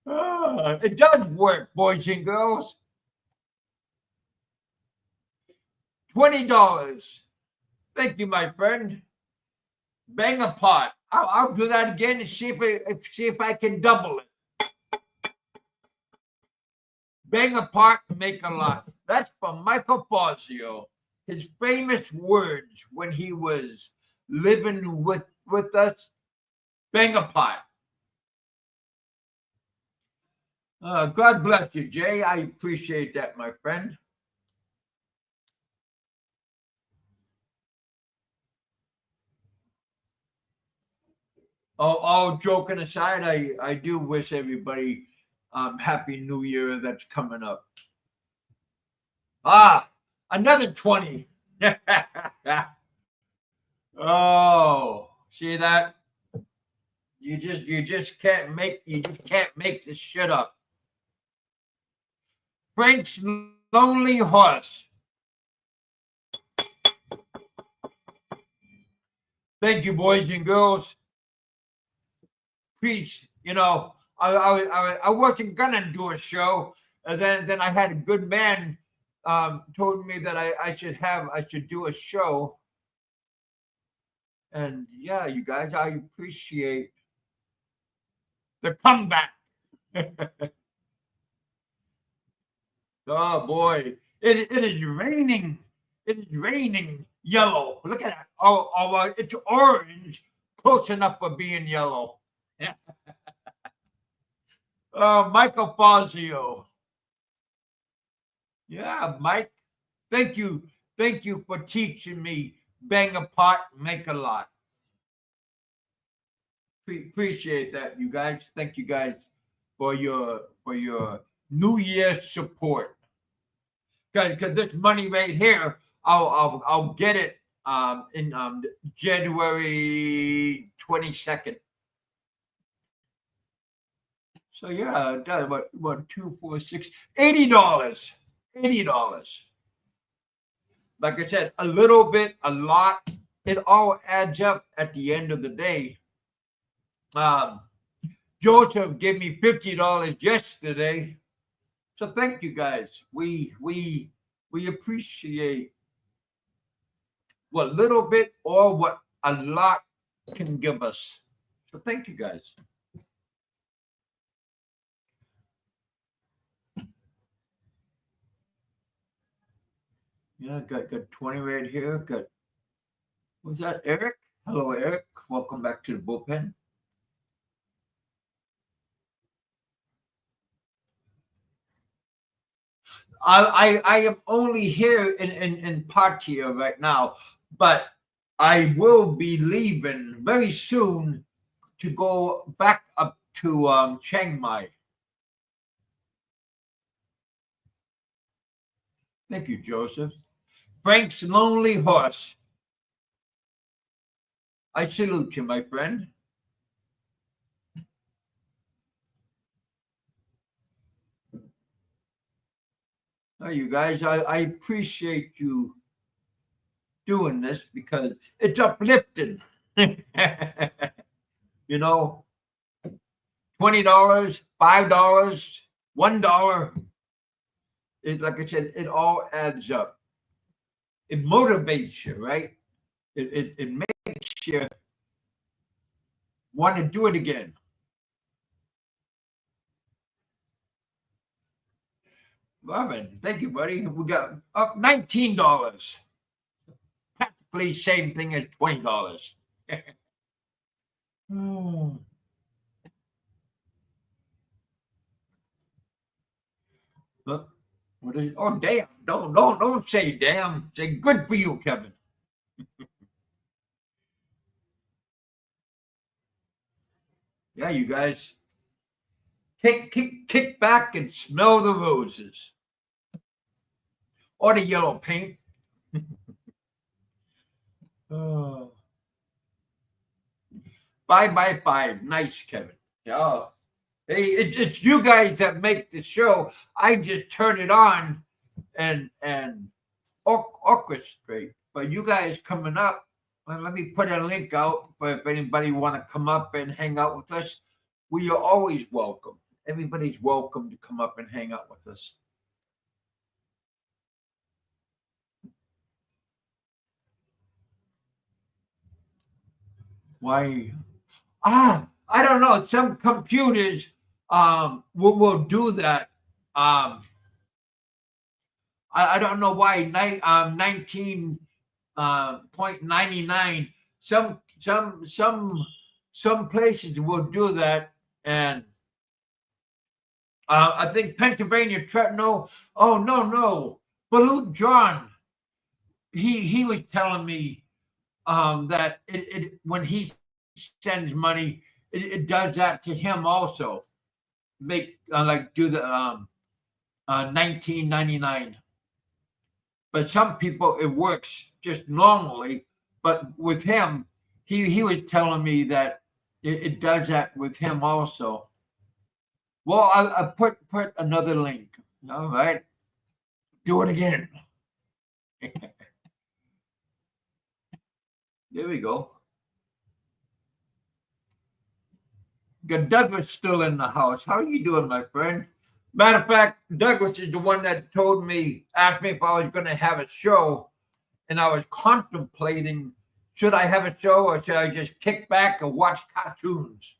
It does work, boys and girls. $20. Thank you, my friend. Bang a pot. I'll do that again and see if I can double it. Bang a pot, make a lot. That's from Michael Fazio. His famous words when he was living with us. Bang a pot. God bless you, Jay. I appreciate that, my friend. all joking aside, I do wish everybody happy New Year that's coming up. Another 20. Oh, see that? You just can't make this shit up. Frank's Lonely Horse. Thank you, boys and girls. Preach, I wasn't gonna do a show, and then I had a good man told me that I should do a show, and yeah, you guys, I appreciate the comeback. Oh boy, it is raining. It is raining yellow. Look at that. Oh, it's orange, close enough for being yellow. Michael Fazio. Yeah, Mike. Thank you. Thank you for teaching me bang apart, make a lot. Appreciate that, you guys. Thank you guys for your New Year support. Because this money right here, I'll get it in January 22nd. So yeah, that's what $2, $4, $6, $80. $80. Like I said, a little bit, a lot, it all adds up at the end of the day. Joseph gave me $50 yesterday. So thank you guys. We appreciate what little bit or what a lot can give us. So thank you guys. Yeah, got 20 right here. Got, was that Eric? Hello, Eric. Welcome back to the bullpen. I am only here in Pattaya right now, but I will be leaving very soon to go back up to Chiang Mai. Thank you, Joseph. Frank's Lonely Horse. I salute you, my friend. Oh, you guys, I appreciate you doing this because it's uplifting. You know, $20, $5, $1. It, like I said, it all adds up. It motivates you, right? It makes you want to do it again. Robin, thank you, buddy. We got up $19. Practically same thing as $20. Look, what is? Oh, damn! Don't say damn. Say good for you, Kevin. Yeah, you guys, kick back and smell the roses or the yellow paint. Oh. 5x5. Nice, Kevin. Yeah. Hey, it's you guys that make the show. I just turn it on and orchestrate. But you guys coming up, well, let me put a link out for if anybody want to come up and hang out with us. We are always welcome. Everybody's welcome to come up and hang out with us. Why? I don't know. Some computers will do that. I don't know why 19.99. Some places will do that, and I think Pennsylvania. No, oh no. Balut John. He was telling me that it when he sends money, it does that to him also. Make like do the 1999. But some people it works just normally. But with him, he was telling me that it does that with him also. Well, I put another link. All right, do it again. There we go. Got Douglas still in the house. How are you doing, my friend? Matter of fact, Douglas is the one that told me, asked me if I was going to have a show, and I was contemplating, should I have a show or should I just kick back and watch cartoons?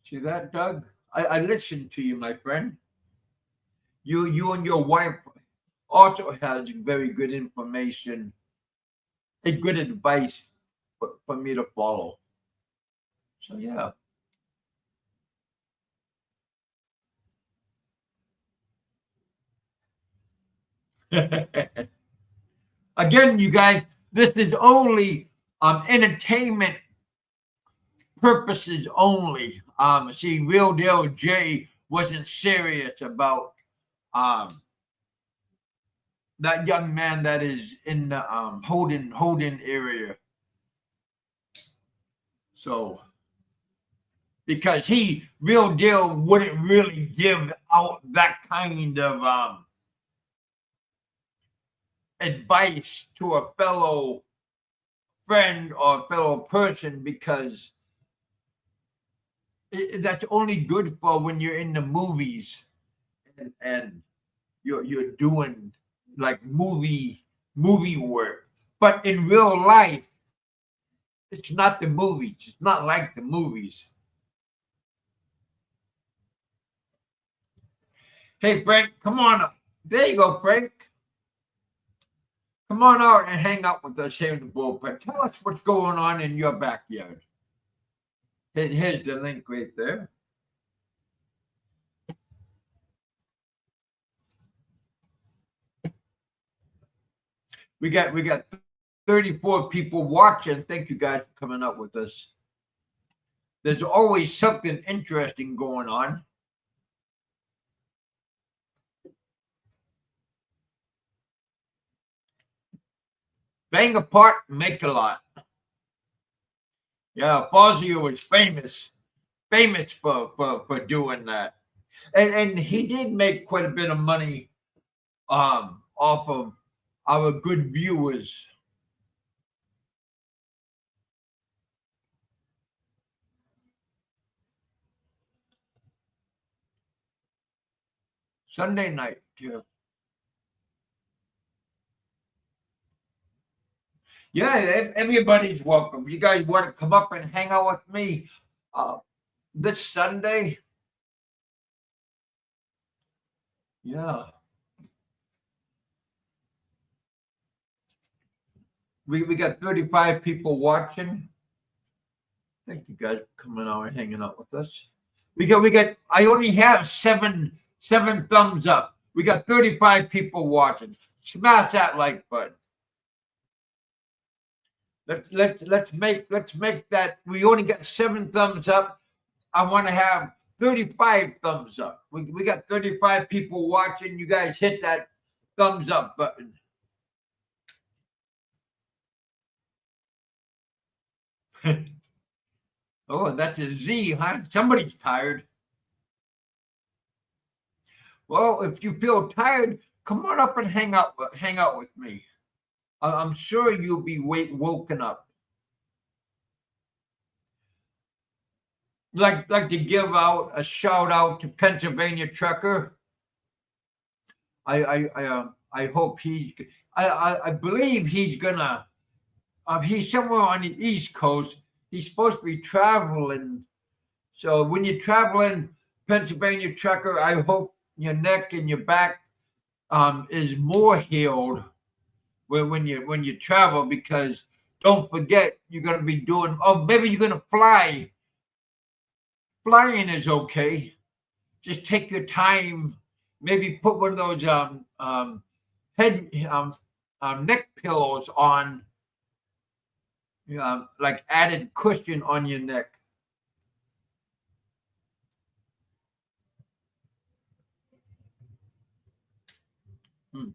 See that, Doug? I listened to you, my friend. You and your wife also has very good information, a good advice for me to follow. So yeah. Again, you guys, this is only entertainment purposes only. See, Real Deal J wasn't serious about that young man that is in the Holden area. So, because he Real Deal wouldn't really give out that kind of advice to a fellow friend or fellow person, because that's only good for when you're in the movies and you're doing like movie work. But in real life, it's not the movies. It's not like the movies. Hey, Frank, come on up. There you go, Frank. Come on out and hang out with us here in the bullpen. Tell us what's going on in your backyard. Here's the link right there. We got 34 people watching. Thank you guys for coming up with us. There's always something interesting going on. Bang apart, make a lot. Yeah, Fazio was famous for doing that. And he did make quite a bit of money off of our good viewers. Sunday night. Yeah, everybody's welcome. You guys want to come up and hang out with me this Sunday? Yeah. We got 35 people watching. Thank you guys for coming out and hanging out with us. We got I only have seven thumbs up. We got 35 people watching. Smash that like button. Let's make that. We only got 7 thumbs up. I want to have 35 thumbs up. We got 35 people watching. You guys hit that thumbs up button. Oh, that's a Z, huh? Somebody's tired. Well, if you feel tired, come on up and hang out with me. I'm sure you'll be woken up. Like to give out a shout out to Pennsylvania Trucker. I hope I believe he's gonna. He's somewhere on the East Coast. He's supposed to be traveling. So when you're traveling, Pennsylvania Trucker, I hope your neck and your back is more healed when you travel, because don't forget you're going to be doing. Oh, maybe you're going to fly. Flying is okay. Just take your time. Maybe put one of those neck pillows on. like added cushion on your neck. Hmm.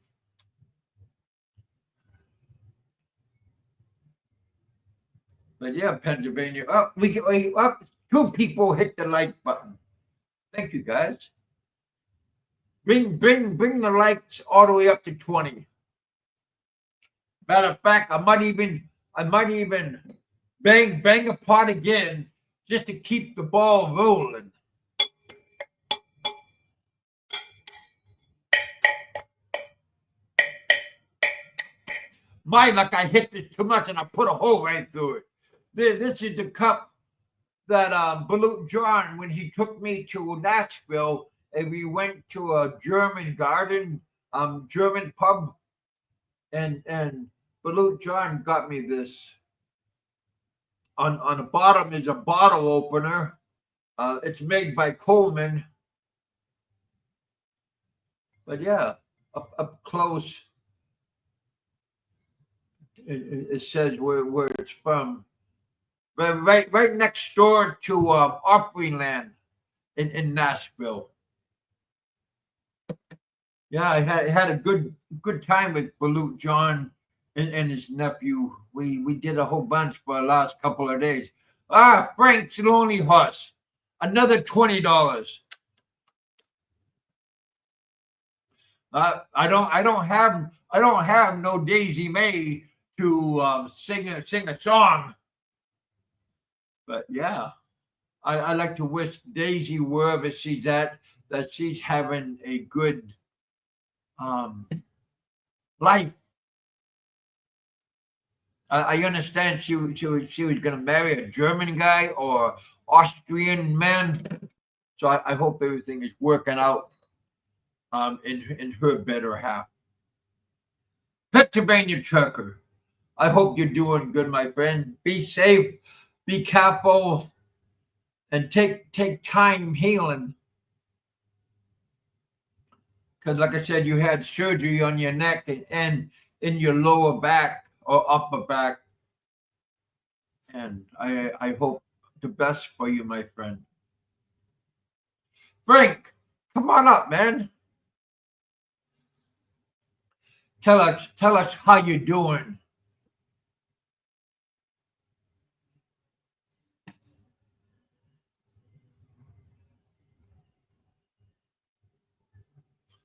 But yeah, Pennsylvania. Up, we up. 2 people hit the like button. Thank you, guys. Bring the likes all the way up to 20. Matter of fact, I might even bang a pot again just to keep the ball rolling. My luck, I hit this too much and I put a hole right through it. This is the cup that Balut John, when he took me to Nashville and we went to a German garden, German pub, and Balut John got me this. On the bottom is a bottle opener. It's made by Coleman. But yeah, up close, it says where it's from. But right next door to Opryland in Nashville. Yeah, I had a good time with Balut John and his nephew. We did a whole bunch for the last couple of days. Frank's Lonely Horse, another $20. I don't have no Daisy May to sing a song, but yeah, I like to wish Daisy wherever she's at that she's having a good life. I understand she was going to marry a German guy or Austrian man, so I hope everything is working out in her better half. Pennsylvania Trucker, I hope you're doing good, my friend. Be safe, be careful, and take time healing. Because, like I said, you had surgery on your neck and in your lower back or upper back, and I hope the best for you, my friend. Frank, come on up, man. Tell us how you're doing.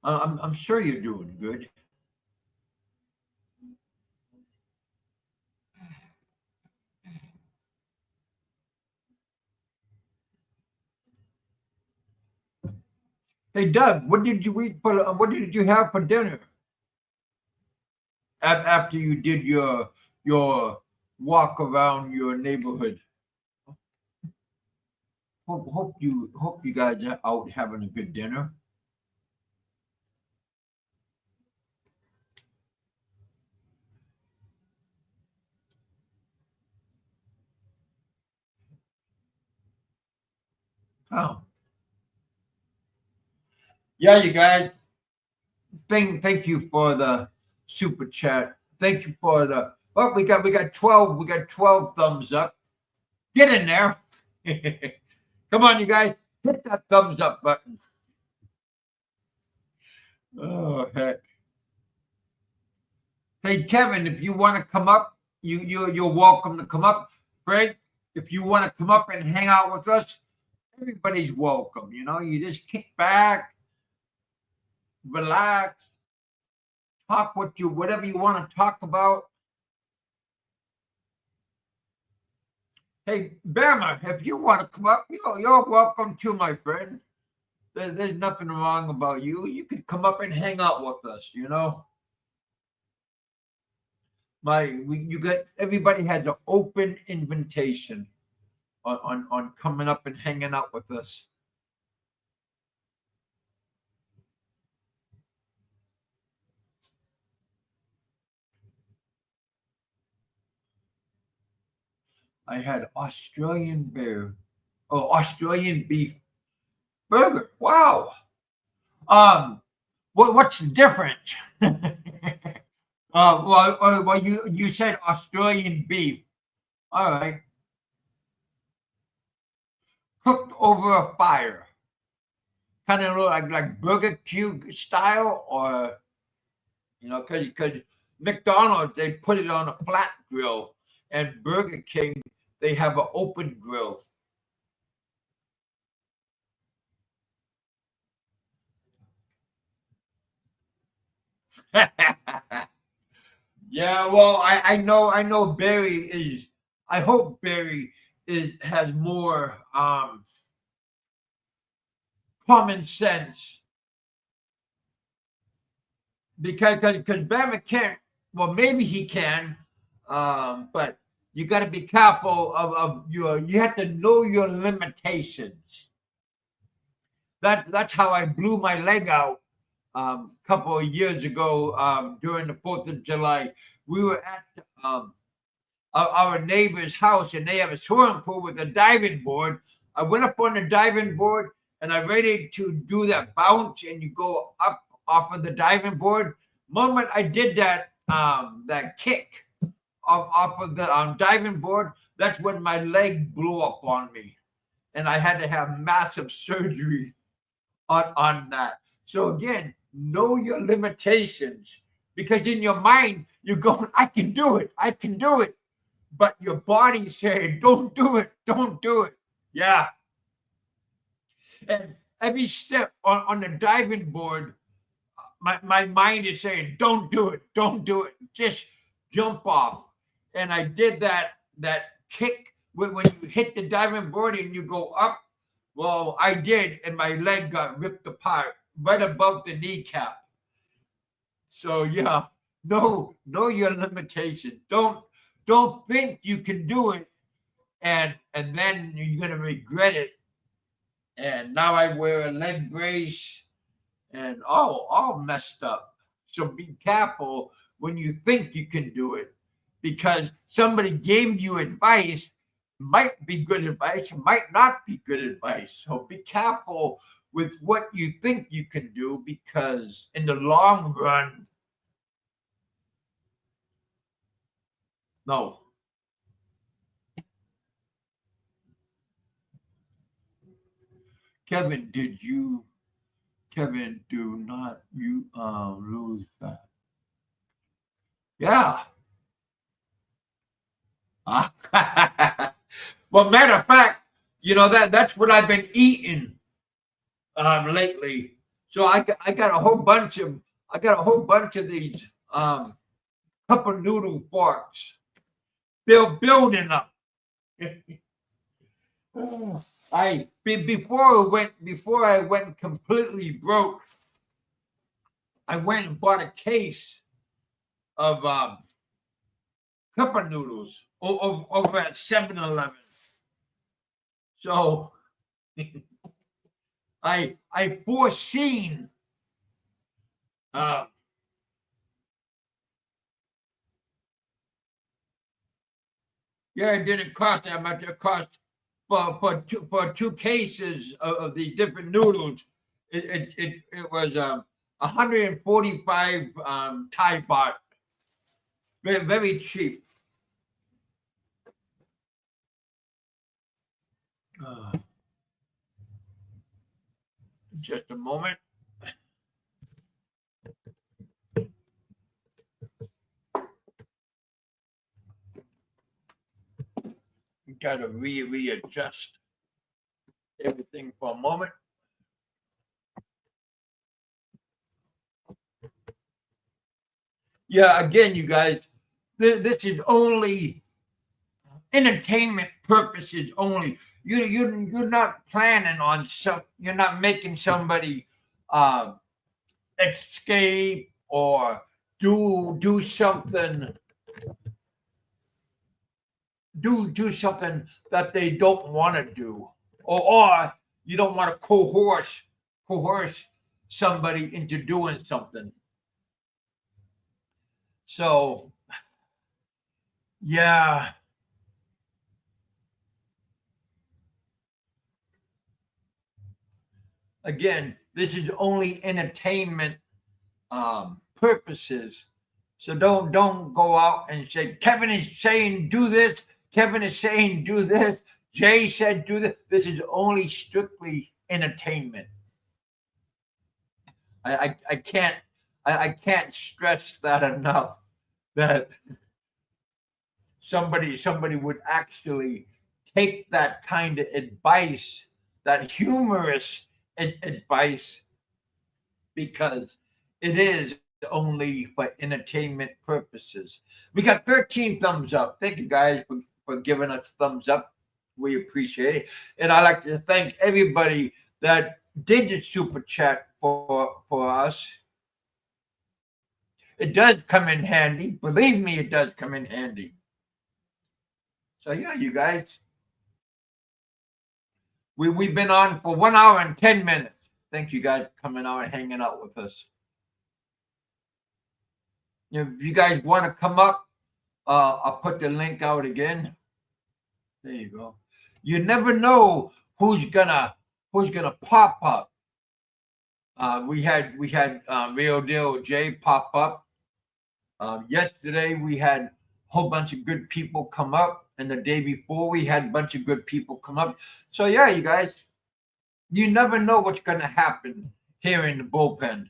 I'm sure you're doing good. Hey, Doug, what did you eat for? What did you have for dinner after you did your walk around your neighborhood? Hope you guys are out having a good dinner. Oh, yeah, you guys. Thank you for the super chat. Thank you for the. Well, we got 12 thumbs up. Get in there. Come on, you guys. Hit that thumbs up button. Oh heck. Hey Kevin, if you want to come up, you're welcome to come up. Frank, if you want to come up and hang out with us, everybody's welcome. You just kick back, relax, talk whatever you want to talk about. Hey Bama, if you want to come up, you're welcome too, my friend. There's nothing wrong about you. You could come up and hang out with us. You got everybody has an open invitation on coming up and hanging out with us. I had Australian beef burger. Wow. What's different? Well, you said Australian beef. All right. Cooked over a fire. Kind of like Burger King style, or because McDonald's, they put it on a flat grill, and Burger King, they have an open grill. Yeah, well, I know Barry is. I hope Barry has more common sense, because Barry can't. Well, maybe he can, but you got to be careful of your. You have to know your limitations. That's how I blew my leg out a couple of years ago during the 4th of July. We were at our neighbor's house, and they have a swimming pool with a diving board. I went up on the diving board, and I ready to do that bounce, and you go up off of the diving board. Moment I did that kick off of the diving board, that's when my leg blew up on me, and I had to have massive surgery on that. So again, know your limitations, because in your mind you're going, I can do it, but your body's saying, don't do it. Yeah. And every step on the diving board, my mind is saying, don't do it, just jump off. And I did that kick when you hit the diving board and you go up. Well, I did, and my leg got ripped apart right above the kneecap. So yeah, know your limitations. Don't think you can do it, and then you're gonna regret it. And now I wear a leg brace, and all messed up. So be careful when you think you can do it, because somebody gave you advice. Might be good advice, might not be good advice. So be careful with what you think you can do, because in the long run, no. Kevin, Kevin, do not you lose that. Yeah. Well, matter of fact, that's what I've been eating lately. So I got a whole bunch of these cup of noodle forks. They're building up. Before I went completely broke, I went and bought a case of cup of noodles over at 7-Eleven. So I foreseen yeah, it didn't cost that much. It cost for two cases of these different noodles. It was 145 Thai baht. Very, very cheap. Just a moment. Got to readjust everything for a moment. Yeah, again, you guys, this is only entertainment purposes only. You're not planning on you're not making somebody escape or do something that they don't want to do, or you don't want to coerce somebody into doing something. So yeah. Again, this is only entertainment purposes. So don't go out and say, Kevin is saying do this, Kevin is saying do this. Jay said do this. This is only strictly entertainment. I can't I can't stress that enough. That somebody would actually take that kind of advice, that humorous advice, because it is only for entertainment purposes. We got 13 thumbs up. Thank you guys for giving us thumbs up. We appreciate it. And I'd like to thank everybody that did the super chat for us. It does come in handy. Believe me, it does come in handy. So yeah, you guys, we've been on for 1 hour and 10 minutes. Thank you guys for coming out and hanging out with us. If you guys want to come up, I'll put the link out again. There you go. You never know who's gonna pop up. We had Real Deal Jay pop up. Yesterday we had a whole bunch of good people come up, and the day before we had a bunch of good people come up. So yeah, you guys, you never know what's gonna happen here in the bullpen.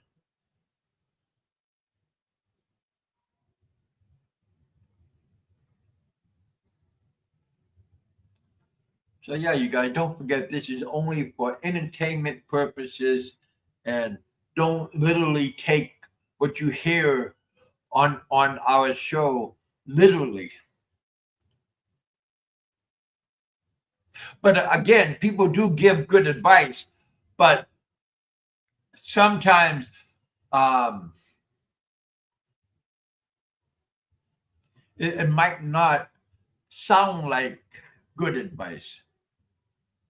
So yeah, you guys, don't forget this is only for entertainment purposes, and don't literally take what you hear on our show literally. But again, people do give good advice, but sometimes it might not sound like good advice.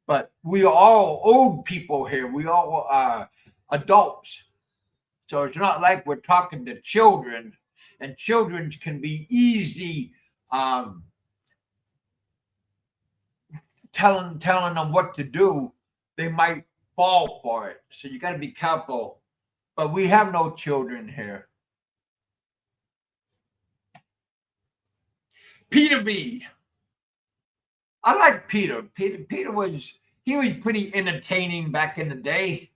But we are all old people here. We all are adults. So it's not like we're talking to children, and children can be easy telling them what to do. They might fall for it. So you got to be careful. But we have no children here. Peter B. I like Peter. Peter was pretty entertaining back in the day.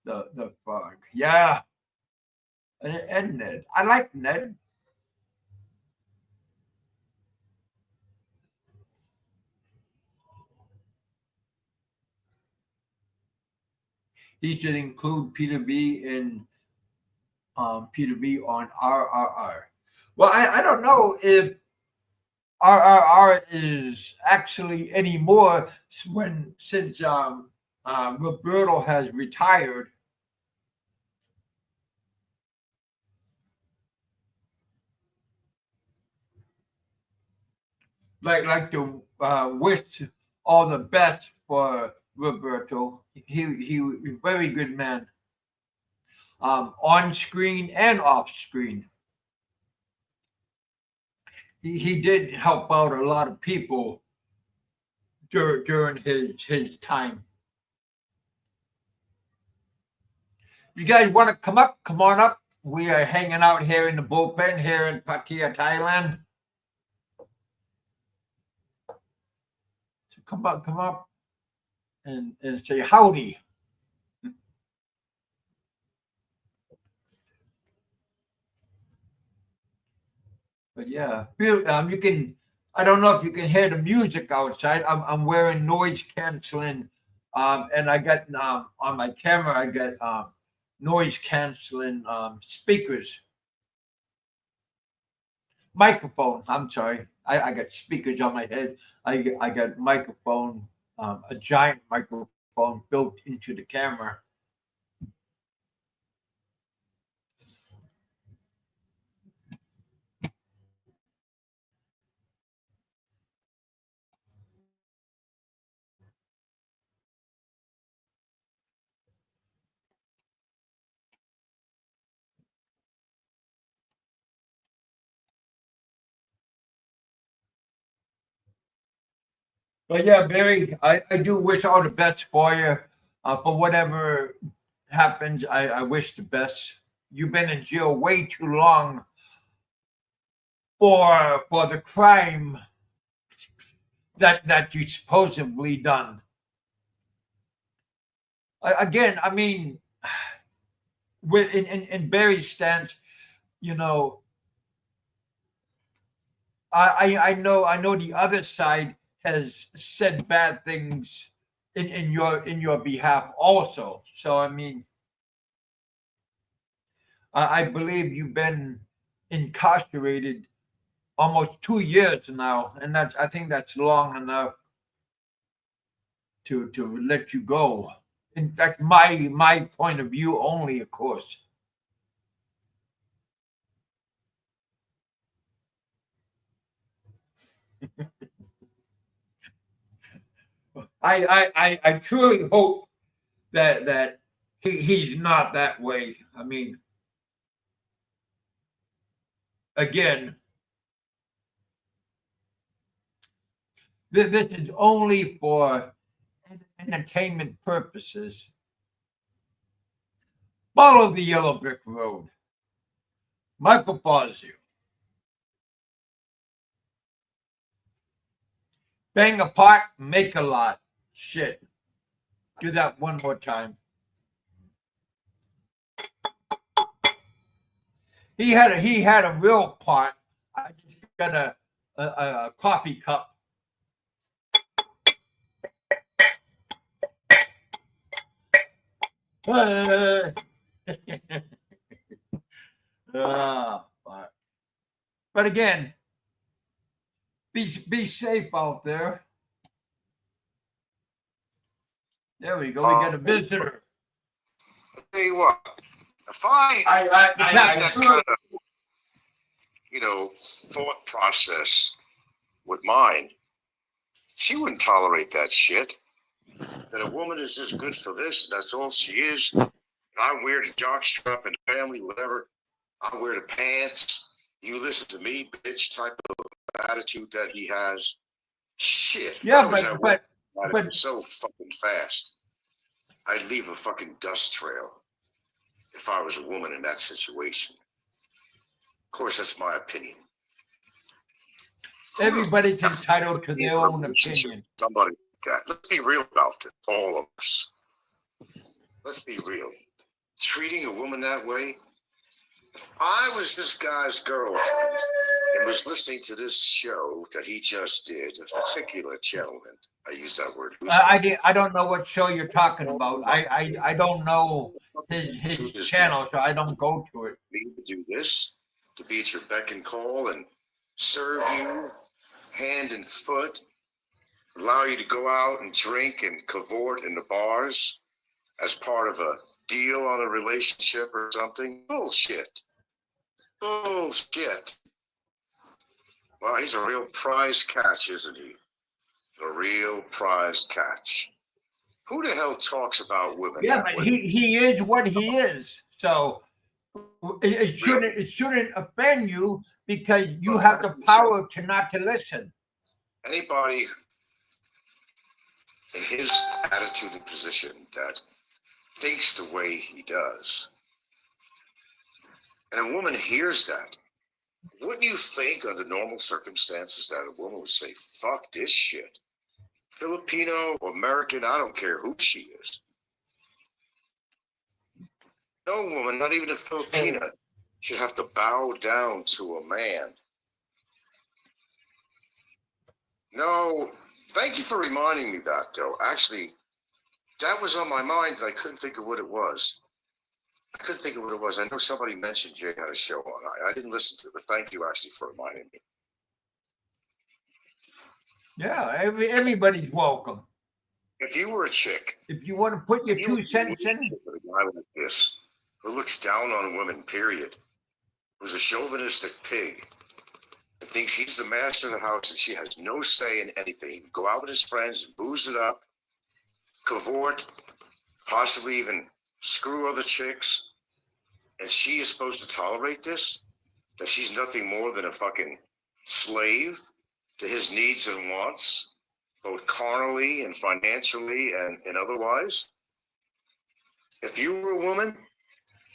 The fog. Yeah. And Ned. I like Ned. He should include Peter B in Peter B on RRR. Well, I don't know if RRR is actually anymore since Roberto has retired. Like to wish all the best for Roberto. He was a very good man, on screen and off screen. He did help out a lot of people during his time. You guys want to come up? Come on up. We are hanging out here in the bullpen here in Pattaya, Thailand. So come up and say howdy. But yeah, you can. I don't know if you can hear the music outside. I'm wearing noise canceling, and I got on my camera. I got noise canceling speakers, microphone. I'm sorry. I got speakers on my head. I got microphone, a giant microphone built into the camera. But yeah, Barry, I do wish all the best for you, for whatever happens, I wish the best. You've been in jail way too long for the crime that you supposedly done. Again, I mean, with in Barry's stance, you know, I know the other side has said bad things in your behalf also. So I mean, I believe you've been incarcerated almost 2 years now, and I think that's long enough to let you go. In fact, my point of view only, of course. I truly hope that he's not that way. I mean, again, this is only for entertainment purposes. Follow the yellow brick road. Michael Fazio. Bang a pot, make a lot. Shit. Do that one more time. He had a real pot. I just got a coffee cup. Fuck. But again, be safe out there. There we go. We got a visitor. I'll tell you what, if I I had that kind of, thought process with mine, she wouldn't tolerate that shit. That a woman is just good for this, that's all she is. And I wear the jockstrap in the family, whatever. I wear the pants. You listen to me, bitch, type of attitude that he has. Shit. Yeah, but so fucking fast. I'd leave a fucking dust trail if I was a woman in that situation. Of course, that's my opinion. Everybody's entitled to their own opinion. Somebody like that. Let's be real about it, all of us. Let's be real. Treating a woman that way. If I was this guy's girlfriend and was listening to this show that he just did, a particular gentleman, I use that word. I don't know what show you're talking about. I don't know his channel, so I don't go to it. To do this, to be at your beck and call and serve you hand and foot, allow you to go out and drink and cavort in the bars as part of a deal on a relationship or something. Bullshit. Bullshit. Well, he's a real prize catch, isn't he? A real prize catch. Who the hell talks about women? Yeah, but he is what he is. So it shouldn't offend you because you have the power to not to listen. Anybody in his attitude and position that thinks the way he does, and a woman hears that, wouldn't you think under normal circumstances that a woman would say, fuck this shit? Filipino, American, I don't care who she is. No woman, not even a Filipina, should have to bow down to a man. No, thank you for reminding me that, though. Actually, that was on my mind, and I couldn't think of what it was. I know somebody mentioned Jay had a show on. I didn't listen to it, but thank you actually for reminding me. Yeah, everybody's welcome. If you were a chick, if you want to put your 2 cents in, a guy like this who looks down on women, period, who's a chauvinistic pig, and thinks he's the master of the house and she has no say in anything, go out with his friends and booze it up, cavort, possibly even screw other chicks, and she is supposed to tolerate this? That she's nothing more than a fucking slave to his needs and wants, both carnally and financially and otherwise? If you were a woman,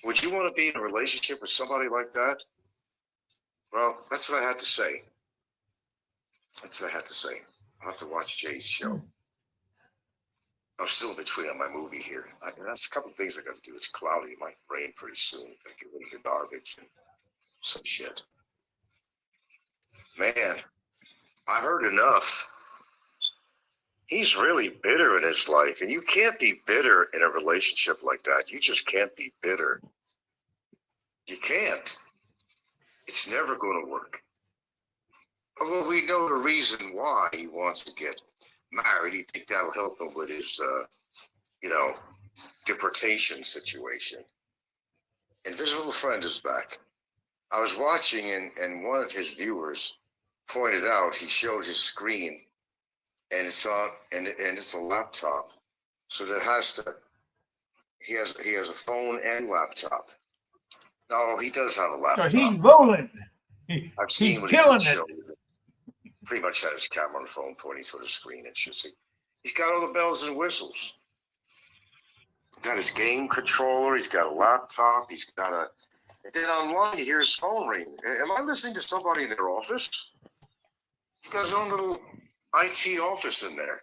would you want to be in a relationship with somebody like that? Well, that's what I had to say. That's what I had to say. I'll have to watch Jay's show. I'm still in between on my movie here. That's a couple of things I got to do. It's cloudy. It might rain pretty soon. I get rid of the garbage and some shit. Man, I heard enough. He's really bitter in his life, and you can't be bitter in a relationship like that. You just can't be bitter. You can't. It's never going to work. Although we know the reason why he wants to get married. You think that'll help him with his, deportation situation. Invisible Friend is back. I was watching, and one of his viewers pointed out, he showed his screen, and it's on, and it's a laptop, so that he has a phone and laptop. No, he does have a laptop. So he's rolling. I've seen what he showed. Pretty much had his camera on the phone pointing to the screen and shit. He's got all the bells and whistles. He's got his game controller. He's got a laptop. He's got and then online you hear his phone ring. Am I listening to somebody in their office? He's got his own little IT office in there.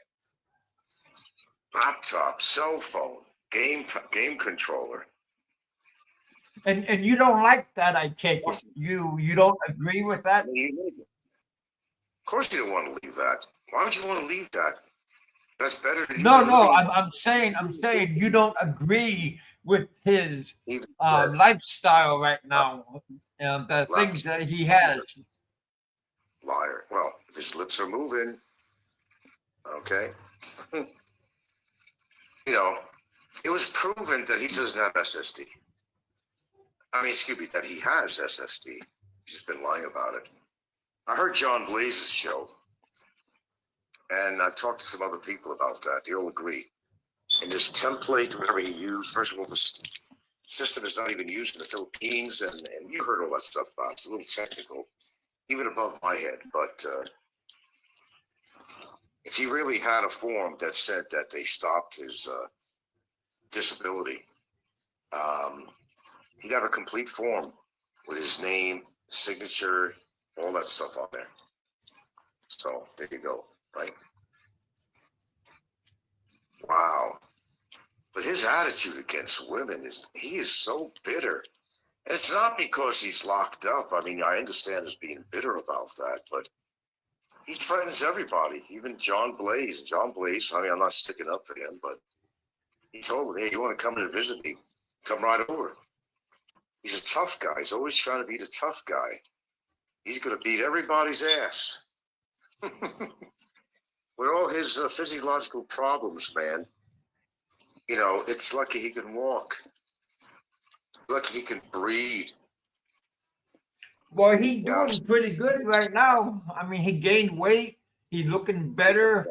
Laptop, cell phone, game controller. And you don't like that, I take it. You don't agree with that? Of course you don't want to leave that. Why would you want to leave that? That's better than I'm saying you don't agree with his lifestyle right now, and the things that he has. Liar. Well, if his lips are moving, okay. It was proven that he doesn't have SSD. That he has SSD. He's been lying about it. I heard John Blaze's show, and I've talked to some other people about that. They all agree. And this template, whatever he used, first of all, this system is not even used in the Philippines, and you heard all that stuff about it. It's a little technical, even above my head. But if he really had a form that said that they stopped his disability, he'd have a complete form with his name, signature, all that stuff on there. So there you go, right? Wow. But his attitude against women he is so bitter. And it's not because he's locked up. I understand his being bitter about that, but he threatens everybody, even John Blaze. John Blaze, I'm not sticking up for him, but he told him, hey, you want to come and visit me? Come right over. He's a tough guy. He's always trying to be the tough guy. He's going to beat everybody's ass. With all his physiological problems, man, it's lucky he can walk. Lucky he can breathe. Well, he's doing pretty good right now. He gained weight. He's looking better.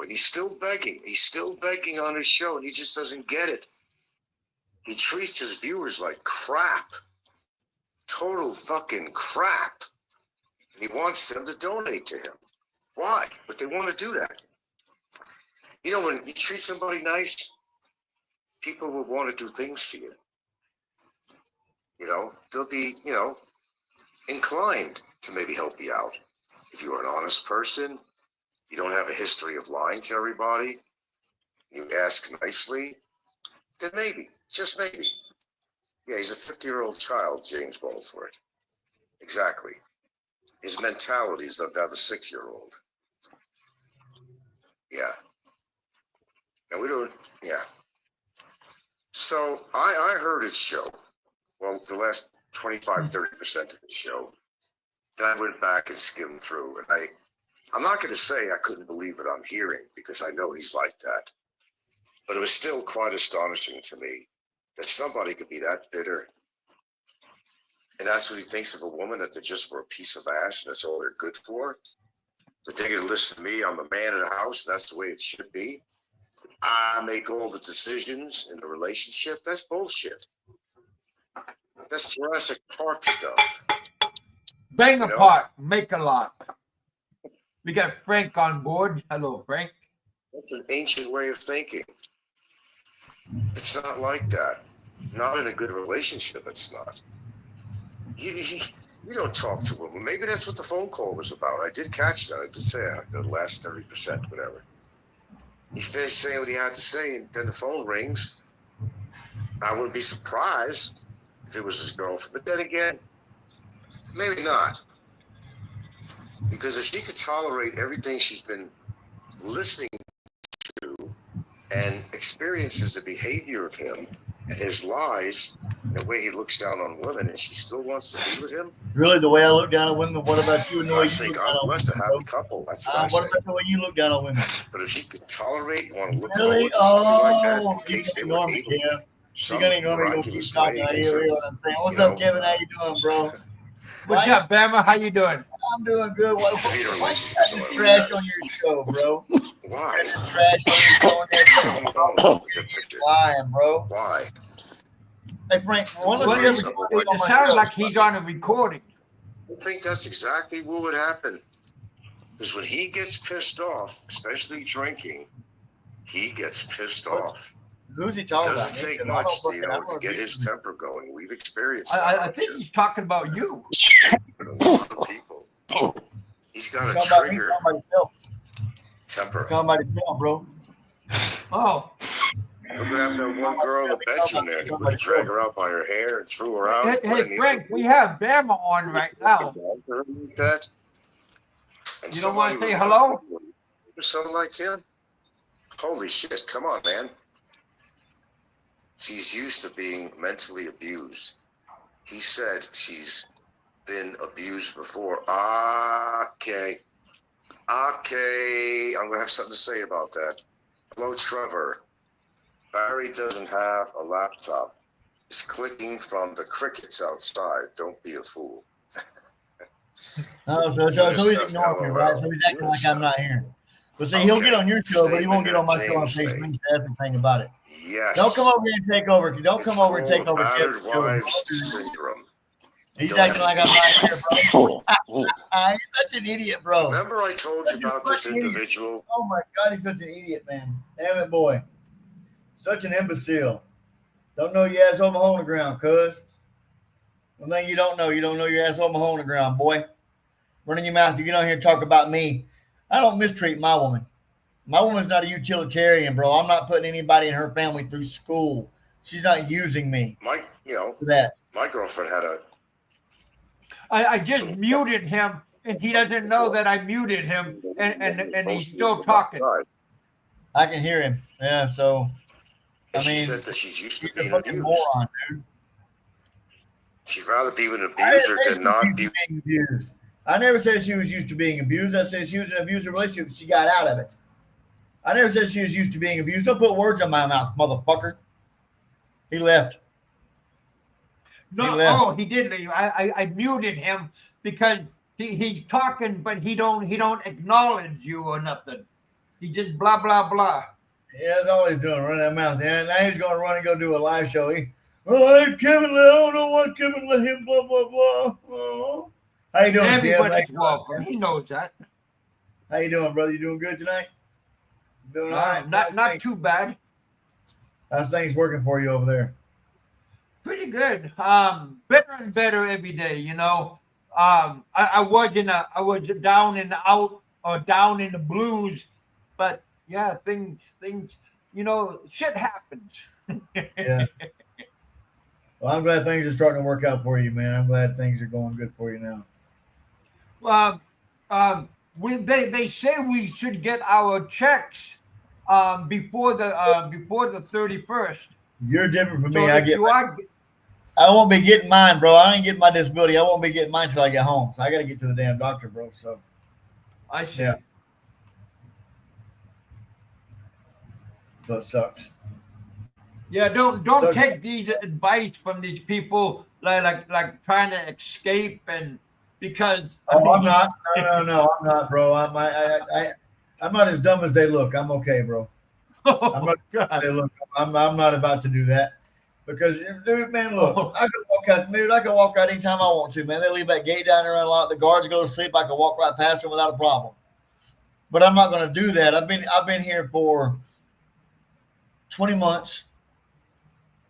He's still begging. He's still begging on his show, and he just doesn't get it. He treats his viewers like crap. Total fucking crap. He wants them to donate to him. Why? But they want to do that. When you treat somebody nice, people will want to do things for you. They'll be, inclined to maybe help you out. If you're an honest person, you don't have a history of lying to everybody, you ask nicely, then maybe, just maybe. Yeah, he's a 50-year-old child, James Ballsworth. Exactly. His mentality is of that of a 6-year-old. Yeah. And we don't, yeah. So I heard his show. Well, the last 25, 30% of his show. Then I went back and skimmed through. And I'm not going to say I couldn't believe what I'm hearing, because I know he's like that. But it was still quite astonishing to me that somebody could be that bitter. And that's what he thinks of a woman, that they're just for a piece of ash, and that's all they're good for. But they're going to listen to me. I'm the man of the house. That's the way it should be. I make all the decisions in the relationship. That's bullshit. That's Jurassic Park stuff. Bang apart, make a lot. We got Frank on board. Hello, Frank. That's an ancient way of thinking. It's not like that. Not in a good relationship, it's not. You don't talk to a woman. Maybe that's what the phone call was about. I did catch that. I did say the last 30%, whatever. He finished saying what he had to say, and then the phone rings. I wouldn't be surprised if it was his girlfriend. But then again, maybe not. Because if she could tolerate everything she's been listening to and experiences the behavior of him and his lies, and the way he looks down on women, and she still wants to be with him. Really, the way I look down on women. What about you and the way I you say look God down on bless women? a happy couple. That's what I What say. about the way you look down on women? But if she could tolerate, want to look Really? forward to something like that, in Oh, you're case they gonna were ignore me, able to, Kev. You're some gonna ignore me. You're gonna keep miraculous talking. way, I insert, hear what I'm saying. What's you up, know, Kevin? How you doing, bro? What's up, Bama? How you doing? I'm doing good. Why to be in a you relationship got with this someone like trash on your show, bro? Why? Trash on your show. With that picture. Lying, bro. Why? Hey, Frank, one of Well, the it's- It sounds like he's on a recording. I think that's exactly what would happen. Because when he gets pissed off, especially drinking, he gets pissed off. Who's he It talking about? doesn't take much, to get his temper going. We've experienced that. I think he's talking about you. But a lot of people, he's got a Talking about me, trigger talking about yourself. temper. Talking about yourself, bro. Oh, Look what happened to that one girl in the bedroom there. He dragged her out by her hair and threw her out. hey, Frank, we have Bama on right now. That. And You don't want to somebody say would- hello? Someone like him? Holy shit, come on, man. She's used to being mentally abused. He said she's been abused before. Okay. I'm going to have something to say about that. Hello, Trevor. Barry doesn't have a laptop. He's clicking from the crickets outside. Don't be a fool. Oh, so he's ignoring me, right? So he's acting like I'm not here. But see, he'll get on your show, but he won't get on my show on Facebook. That's the thing about it. Yes. Don't come over here and take over. Don't come over and take over. Battered Kevin's show. wives syndrome. He's acting like I'm not here, bro. He's such an idiot, bro. Remember I told you about this individual? Oh my God, he's such an idiot, man. Damn it, boy. Such an imbecile. Don't know your asshole my hole in the ground, cuz. One thing you don't know your asshole my hole in the ground, boy. Running your mouth, you get on here and talk about me. I don't mistreat my woman. My woman's not a utilitarian, bro. I'm not putting anybody in her family through school. She's not using me for that. My girlfriend had a. I just muted him, and he doesn't know that I muted him, and he's still talking. I can hear him. Yeah, so She said that she's used to he's a being fucking abused. moron, dude. She'd rather be with an abuser than not be. Being abused. I never said she was used to being abused. I said she was in an abusive relationship. She got out of it. I never said she was used to being abused. Don't put words in my mouth, motherfucker. He left. No, he did leave. I muted him because he's talking, but he don't acknowledge you or nothing. He just blah blah blah. Yeah, that's all he's doing, running that mouth. And now he's going to run and go do a live show. Hey, Kevin, I don't know what Kevin let him, blah, blah, blah. Oh. How you doing, Everybody's Kevin? welcome. He knows that. How you doing, brother? You doing good tonight? Doing all right? Not too bad. How's things working for you over there? Pretty good. Better and better every day. You know, I was down and out or down in the blues, but yeah, things. You know, shit happens. Yeah. Well, I'm glad things are starting to work out for you, man. I'm glad things are going good for you now. They say we should get our checks before the 31st. You're different from So me. I won't be getting mine, bro. I ain't getting my disability. I won't be getting mine until I get home. So I got to get to the damn doctor, bro. So I see. Yeah. So it sucks. Yeah, don't take these advice from these people like trying to escape and because I'm not. No, I'm not, bro. I'm not as dumb as they look. I'm okay, bro. I'm not as they look. I'm not about to do that. Because dude, man, look, I can walk out anytime I want to, man. They leave that gate down there unlocked, the guards go to sleep, I can walk right past them without a problem. But I'm not gonna do that. I've been here for 20 months.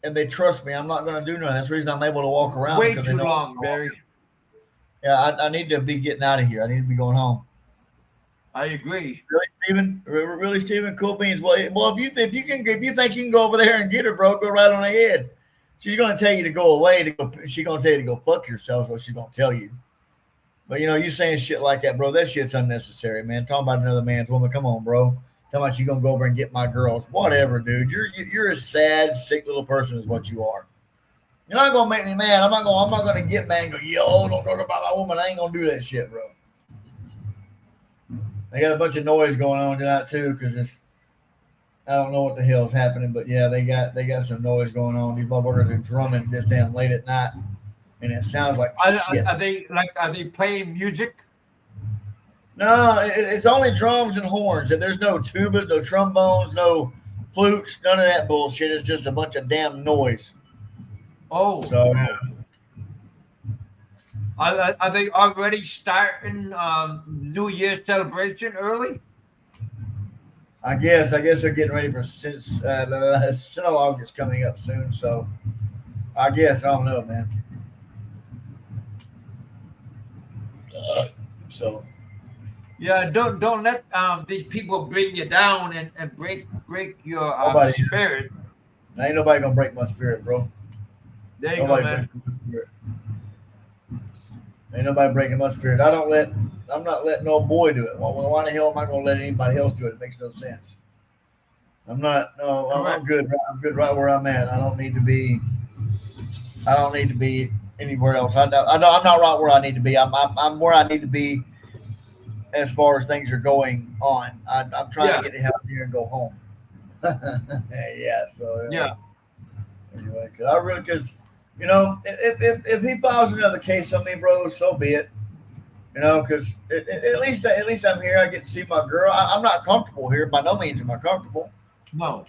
and they trust me, I'm not going to do nothing. That's the reason I'm able to walk around. Way because they too know- long, Barry. Yeah, I need to be getting out of here. I need to be going home. I agree. Really, Steven? Really, Steven? Cool beans. Well, if you think you can go over there and get her, bro, go right on ahead. She's gonna tell you to go away. She's gonna tell you to go fuck yourself. Is what she's gonna tell you. But you saying shit like that, bro. That shit's unnecessary, man. Talking about another man's woman. Come on, bro. Talking about you gonna go over and get my girls. Whatever, dude. You're a sad, sick little person, is what you are. You're not gonna make me mad. I'm not gonna get mad and go, yo, don't talk about my woman. I ain't gonna do that shit, bro. They got a bunch of noise going on tonight too, because I don't know what the hell's happening, but yeah, they got some noise going on. These motherfuckers are drumming this damn late at night, and it sounds like shit. Are they playing music? No, it's only drums and horns. There's no tubas, no trombones, no flutes, none of that bullshit. It's just a bunch of damn noise. Oh, So are they already starting New Year's celebration early? I guess they're getting ready for since Sinaloa is coming up soon. So I guess I don't know, man. So Yeah, don't let these people bring you down and break your Nobody. spirit. ain't nobody gonna break my spirit, bro. There you go, Nobody man. breaking my spirit. Ain't nobody breaking my spirit. I'm not letting no boy do it. Why the hell am I gonna let anybody else do it? It makes no sense. I'm not. No, I'm good. I'm good right where I'm at. I don't need to be anywhere else. I'm not right where I need to be. I'm where I need to be as far as things are going on. I'm trying to get out of here and go home. Yeah. So Yeah. Anyway, because if he files another case on me, bro, so be it. Because at least I'm here. I get to see my girl. I'm not comfortable here. By no means am I comfortable. No.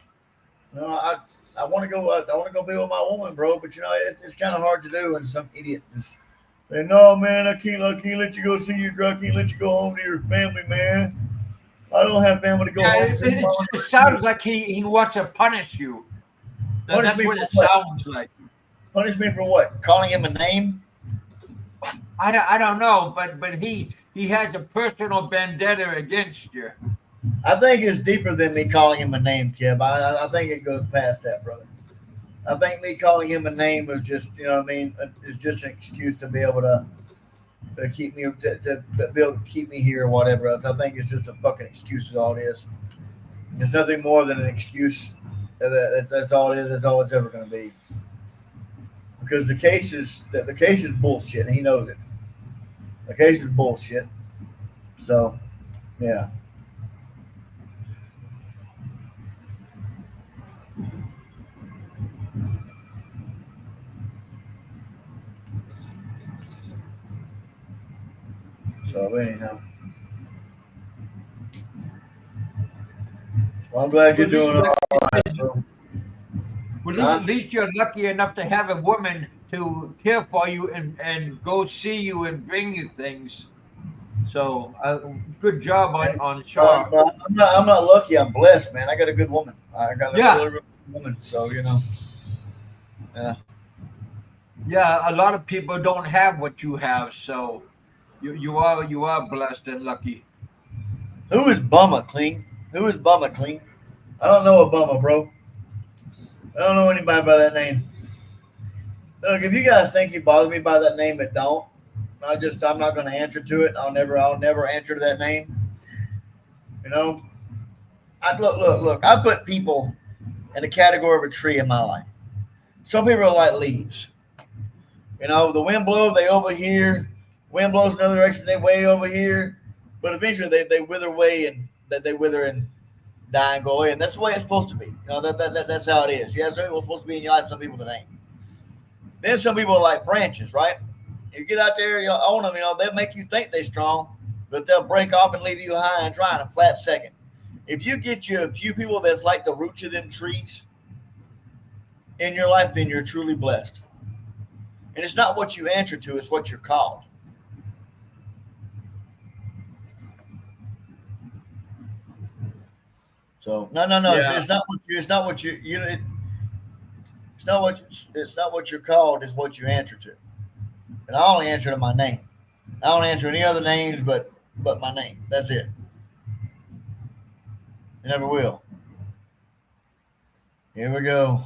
No, I want to go. I want to go be with my woman, bro. But it's kind of hard to do. And some idiot just say, "No, man, I can't let you go see your girl. I can't let you go home to your family, man. I don't have family to go home to." It sounds like he wants to punish you. That's what it sounds like. Punish me for what? Calling him a name? I don't know, but he has a personal vendetta against you. I think it's deeper than me calling him a name, Kev. I think it goes past that, brother. I think me calling him a name was just, is just an excuse to be able to keep me to be able to keep me here or whatever else. I think it's just a fucking excuse is all it is. It's nothing more than an excuse. That's all it is. That's all it's ever going to be. Because the case is bullshit, and he knows it. The case is bullshit. So, yeah. So anyhow, well, I'm glad you're doing all right, bro. Well, at least you're lucky enough to have a woman to care for you and go see you and bring you things. So, good job on Shaw. I'm not lucky. I'm blessed, man. I got a good woman. I got a really good woman. So yeah. Yeah, a lot of people don't have what you have, so you are blessed and lucky. Who is Bumma Clean? Who is Bumma Clean? I don't know a Bumma, bro. I don't know anybody by that name. Look, if you guys think you bother me by that name, it don't. I'm not going to answer to it. I'll never answer to that name. Look. I put people in the category of a tree in my life. Some people are like leaves. The wind blows, they over here. Wind blows another direction, they way over here. But eventually they wither away and they wither and die and go away. And that's the way it's supposed to be. That's how it is. Yeah, some people are supposed to be in your life, some people that ain't. Then some people are like branches, right? You get out there, you own them, they'll make you think they're strong, but they'll break off and leave you high and dry in a flat second. If you get you a few people that's like the roots of them trees in your life, then you're truly blessed. And it's not what you answer to, it's what you're called. So no. Yeah. It's not what you It's not what you're called. It's what you answer to. And I only answer to my name. I don't answer any other names but my name. That's it. I never will. Here we go.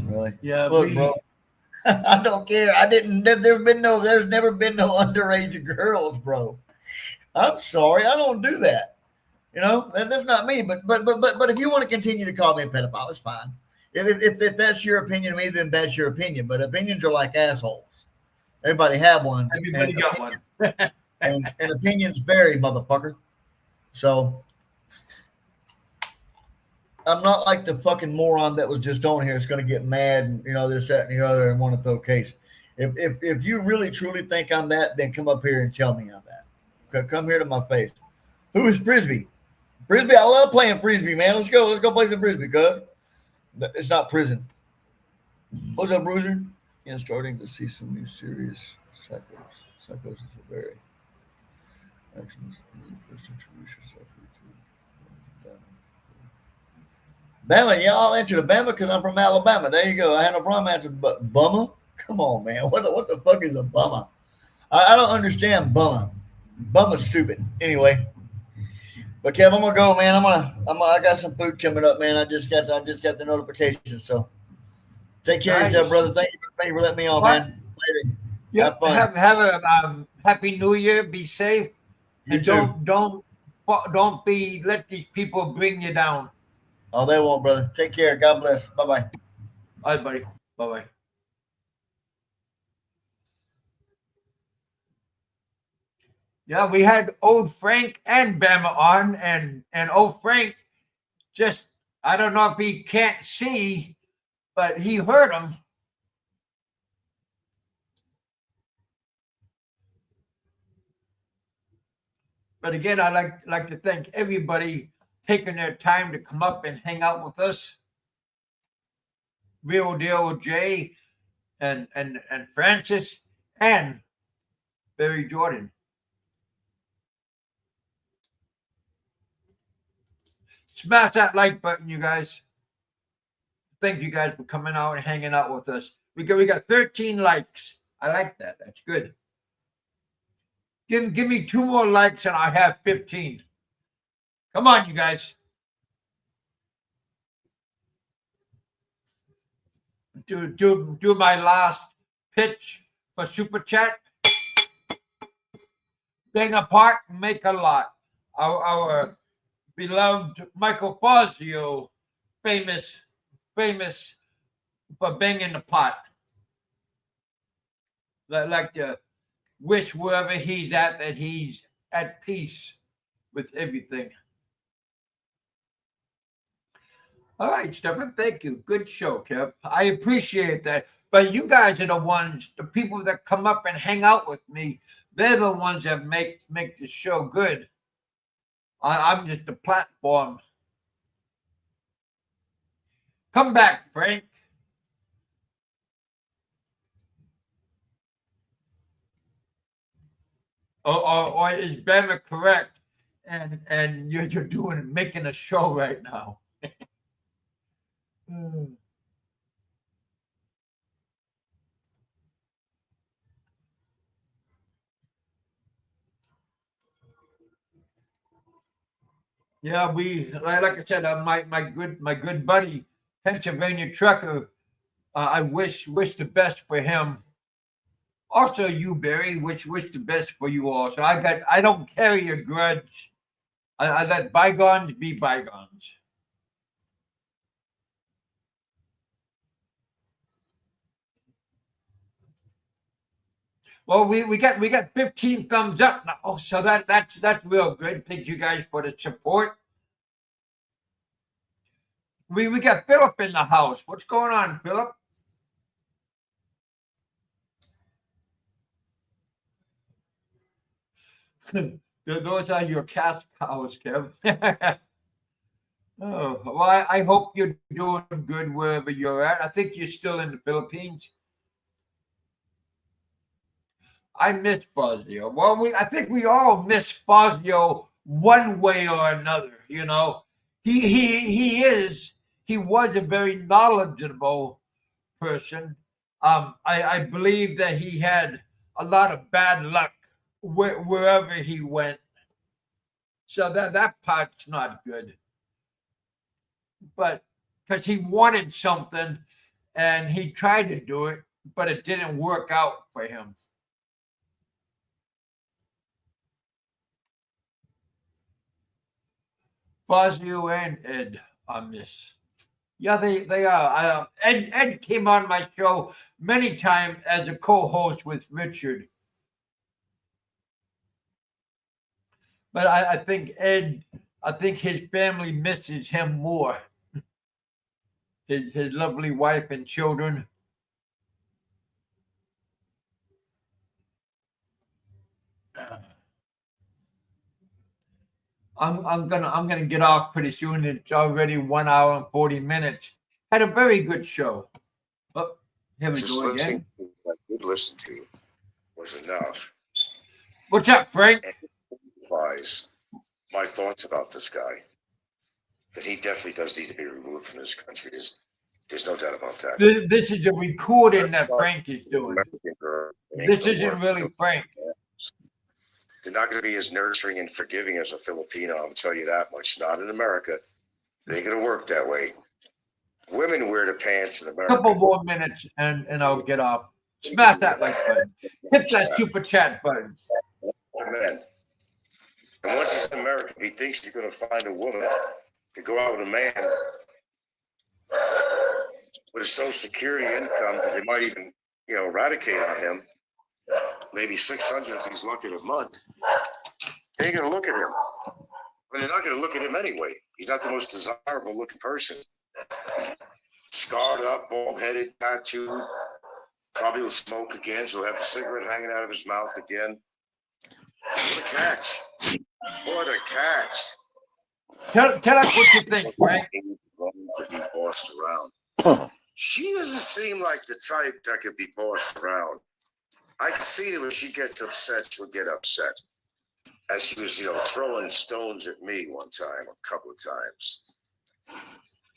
Really? Yeah, Look, bro. I don't care. There's never been no underage girls, bro. I'm sorry. I don't do that. You know, that's not me. But if you want to continue to call me a pedophile, it's fine. If that's your opinion of me, then that's your opinion. But opinions are like assholes. Everybody have one. Everybody got one. and opinions vary, motherfucker. So I'm not like the fucking moron that was just on here. It's going to get mad and, you know, this, that, and the other and want to throw case. If you really, truly think I'm that, then come up here and tell me I'm that. Okay, come here to my face. Who is Frisbee? Frisbee, I love playing Frisbee, man. Let's go. Let's go play some Frisbee, cuz. It's not prison. What's up, Bruiser? Yeah, starting to see some new serious psychosis are very actions. Bama, yeah, I'll answer to Bama because I'm from Alabama. There you go. I had no problem answering, but bummer? Come on, man. What the fuck is a bummer? I don't understand bummer. Bummer's stupid. Anyway. But Kev, I'm gonna go, man. I got some food coming up, man. I just got the notification. So take care of yourself, brother. Thank you for letting me on, man. Later. Yep. Have a happy New Year. Be safe. You And too. don't let these people bring you down. Oh, they won't, brother. Take care. God bless. Bye-bye. All right, buddy. Bye-bye. Yeah, we had old Frank and Bama on, and old Frank just, I don't know if he can't see, but he heard him. But again, I like to thank everybody taking their time to come up and hang out with us. Real Deal Jay and Francis and Barry Jordan. Smash that like button, you guys. Thank you guys for coming out and hanging out with us. We got 13 likes. I like that. That's good. Give me 2 more likes and I have 15. Come on, you guys. Do my last pitch for Super Chat. Bang apart, make a lot. Our beloved Michael Fazio, famous for banging the pot. I like to wish wherever he's at that he's at peace with everything. All right, Stefan, thank you. Good show, Kev. I appreciate that. But you guys are the ones, the people that come up and hang out with me. They're the ones that make the show good. I'm just a platform. Come back, Frank. Or is Bama correct? And you're making a show right now. Yeah, like I said, my good buddy, Pennsylvania trucker. I wish the best for him. Also, you, Barry, wish the best for you all. So I don't carry a grudge. I let bygones be bygones. Well, we got 15 thumbs up now, so that's real good. Thank you guys for the support. We got Philip in the house. What's going on, Philip? Those are your cash cows, Kev. Oh, well, I hope you're doing good wherever you're at. I think you're still in the Philippines. I miss Fazio. Well, I think we all miss Fazio one way or another. You know, he is he was a very knowledgeable person. I believe that he had a lot of bad luck wherever he went. So that part's not good. But because he wanted something and he tried to do it, but it didn't work out for him. Fazio and Ed on this. Yeah, they are. Ed came on my show many times as a co-host with Richard. But I think his family misses him more. His lovely wife and children. I'm gonna get off pretty soon. It's already 1 hour and 40 minutes. Had a very good show. Oh, here we Just go again. listening to what I did listen to was enough. What's up, Frank? And it implies my thoughts about this guy. That he definitely does need to be removed from this country. There's no doubt about that. This is a recording that Frank is doing. This isn't really Frank. They're not going to be as nurturing and forgiving as a Filipino, I'll tell you that much. Not in America. They ain't going to work that way. Women wear the pants in America. Couple more minutes and I'll get off. Smash that like button. Hit that super chat button. Amen. And once he's in America, he thinks he's going to find a woman to go out with a man with a Social Security income that they might even, eradicate on him. Maybe 600 if he's lucky a month. They ain't going to look at him. I mean, they're not going to look at him anyway. He's not the most desirable looking person. Scarred up, bald-headed, tattooed. Probably will smoke again, so he'll have the cigarette hanging out of his mouth again. What a catch. What a catch. Tell us what you think, Frank. To be bossed around. She doesn't seem like the type that could be bossed around. I can see that when she gets upset, she'll get upset. As she was, throwing stones at me one time, a couple of times.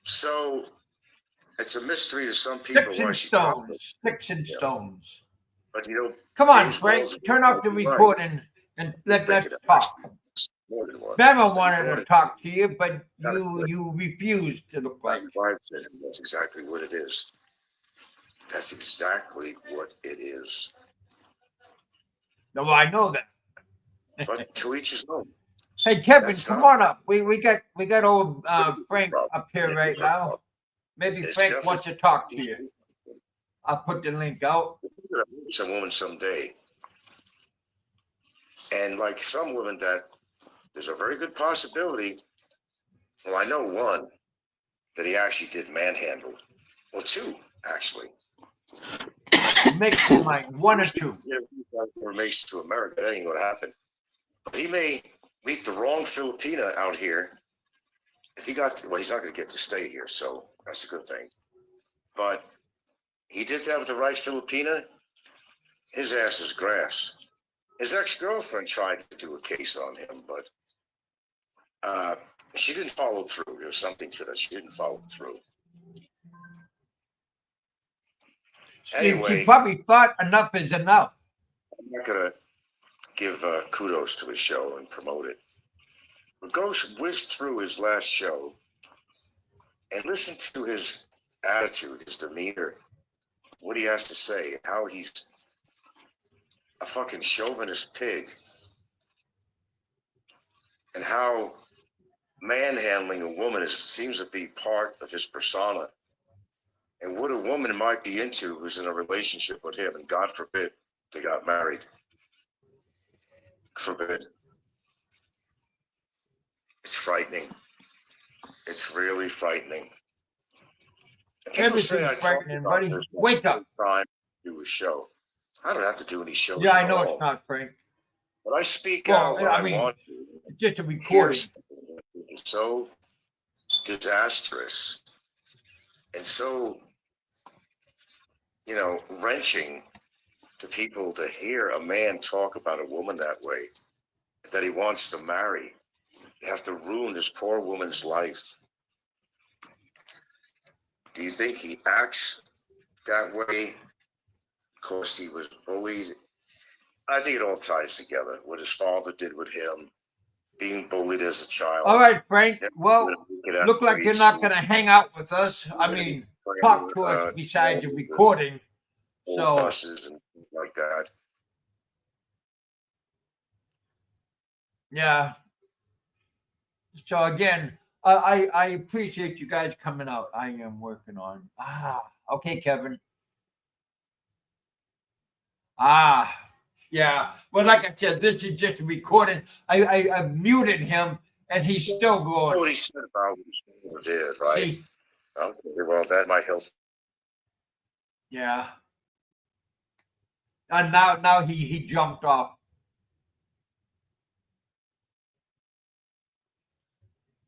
So it's a mystery to some people why she talks. Sticks and stones. But come on, Frank, turn off the recording and let's talk. Bama wanted to talk to you, but you refused to look like. That's exactly what it is. That's exactly what it is. No, I know that. But to each his own. Hey, Kevin, come on up. We got old Frank up here right now. Maybe Frank wants to talk to you. I'll put the link out. It's a woman someday. And like some women that there's a very good possibility. Well, I know one that he actually did manhandle. Well, two, actually. Makes it like one or two. Or makes it to America. That ain't going to happen. But he may meet the wrong Filipina out here. If he got, he's not going to get to stay here, so that's a good thing. But he did that with the right Filipina. His ass is grass. His ex-girlfriend tried to do a case on him, but she didn't follow through. There was something to that. She didn't follow through. Anyway, she probably thought enough is enough. I'm not going to give kudos to his show and promote it. But go whiz through his last show and listen to his attitude, his demeanor, what he has to say, how he's a fucking chauvinist pig, and how manhandling a woman seems to be part of his persona, and what a woman might be into who's in a relationship with him, and God forbid they got married. Forbid. It's frightening. It's really frightening. Everything's frightening, buddy. Wake up. Time to do a show. I don't have to do any shows. Yeah, I know it's not, Frank. But I speak out when I want to. It's just a recording. It's so disastrous and so, wrenching to people to hear a man talk about a woman that way, that he wants to marry. You have to ruin this poor woman's life. Do you think he acts that way because he was bullied? I think it all ties together. What his father did with him, being bullied as a child. All right, Frank. Well, look like you're not going going to hang out with us. I mean, talk to us besides the recording. So buses and things like that. Yeah. So again, I appreciate you guys coming out. I am working on. Okay, Kevin. Yeah. Well, like I said, this is just a recording. I muted him, and he's still going. What he said about what he did, right? See? Okay, well, that might help. Yeah. And now he jumped off.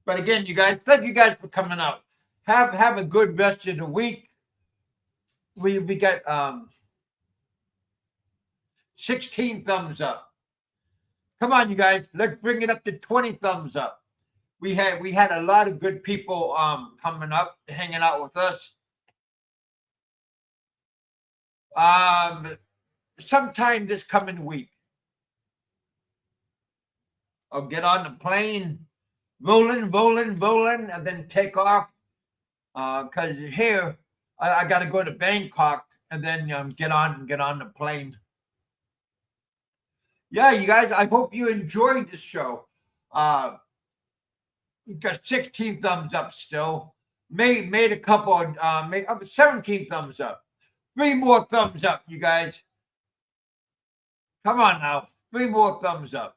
But again, you guys, thank you guys for coming out. Have a good rest of the week. We got 16 thumbs up. Come on, you guys, let's bring it up to 20 thumbs up. We had a lot of good people coming up, hanging out with us. Sometime this coming week, I'll get on the plane, rolling, and then take off. Because here I got to go to Bangkok and then get on the plane. Yeah, you guys, I hope you enjoyed the show. We got 16 thumbs up still. Made a couple, made 17 thumbs up. 3 more thumbs up, you guys. Come on now, 3 more thumbs up.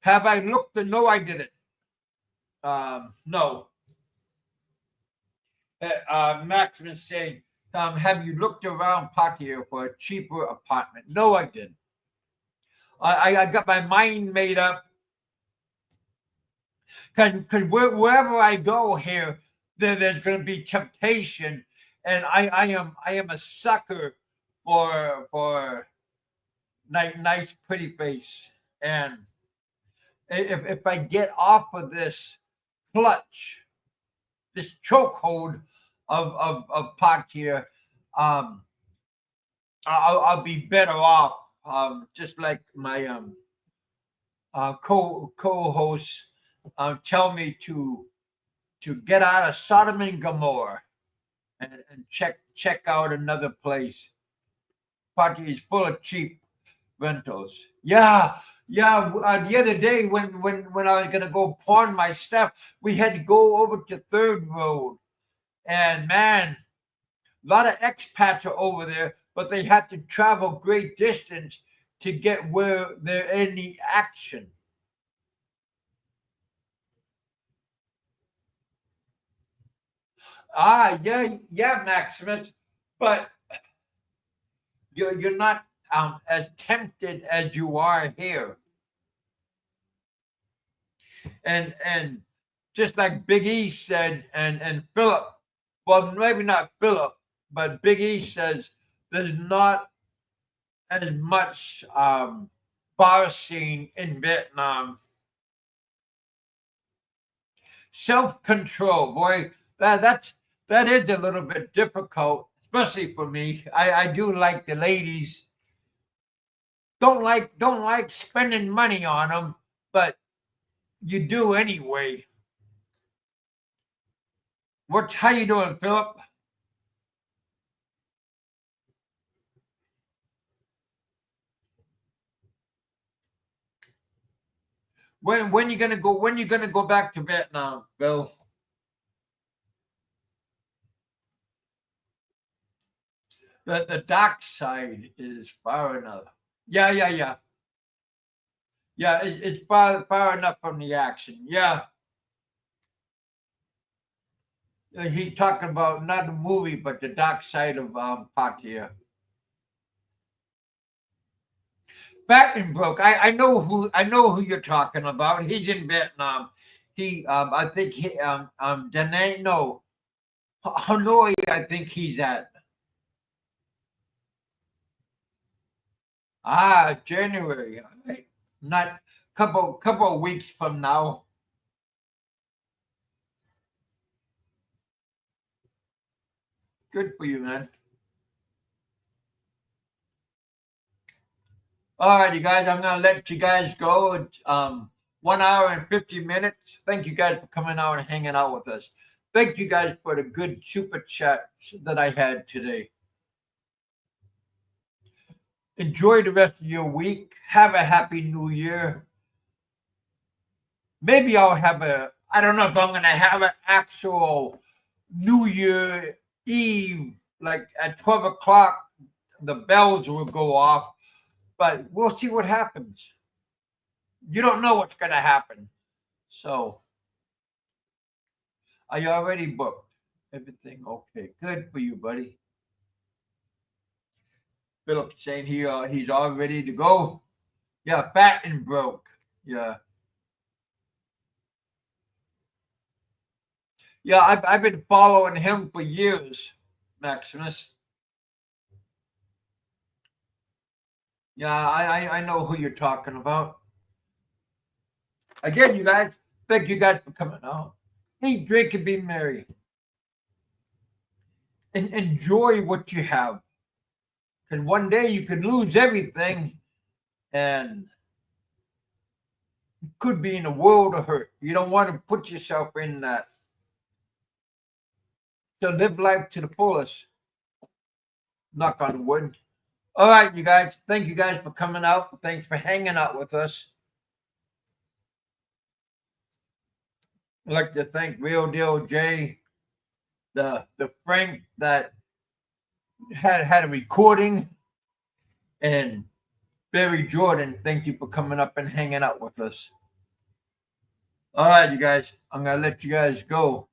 Have I looked? No, I didn't. No. Maximus saying, have you looked around Pattaya for a cheaper apartment? No, I didn't. I got my mind made up. Because wherever I go here, there's going to be temptation, and I am a sucker for nice, pretty face. And if I get off of this clutch, this chokehold of Pattaya, I'll be better off. Just like my co-host tell me to get out of Sodom and Gomorrah and check out another place. Pattaya is full of cheap rentals. Yeah. The other day when I was gonna go pawn my stuff, we had to go over to Third Road, and man, a lot of expats are over there, but they have to travel great distance to get where they're in the action. Yeah, Maximus, but you're not as tempted as you are here. And just like Big E said, and Philip, well, maybe not Philip, but Big E says there's not as much bar scene in Vietnam. Self-control, boy, that is a little bit difficult, especially for me. I do like the ladies. Don't like spending money on them, but you do anyway. How you doing, Philip? When you gonna go? When you gonna go back to Vietnam, Bill? The dark side is far enough. Yeah. Yeah, it's far enough from the action. Yeah. He's talking about not a movie, but the dark side of Pattaya. Battenbrook. I know who you're talking about. He's in Vietnam. I think Da Nang, no, Hanoi. I think he's at. January. Right. Not couple of weeks from now. Good for you, man. All right, you guys, I'm gonna let you guys go. It's 1 hour and 50 minutes. Thank you guys for coming out and hanging out with us. Thank you guys for the good super chats that I had today. Enjoy the rest of your week. Have a happy new year. Maybe I'll have I don't know if I'm gonna have an actual New Year Eve, like at 12 o'clock, the bells will go off. But we'll see what happens. You don't know what's going to happen. So, are you already booked? Everything okay? Good for you, buddy. Philip saying he's all ready to go. Yeah, fat and broke. Yeah. Yeah, I've been following him for years, Maximus. Yeah, I know who you're talking about. Again, you guys, thank you guys for coming out. Eat, drink, and be merry. And enjoy what you have. Because one day you could lose everything and you could be in a world of hurt. You don't want to put yourself in that. So live life to the fullest. Knock on wood. All right, you guys. Thank you guys for coming out. Thanks for hanging out with us. I'd like to thank Real Deal Jay, the Frank that had a recording, and Barry Jordan. Thank you for coming up and hanging out with us. All right, you guys. I'm gonna let you guys go.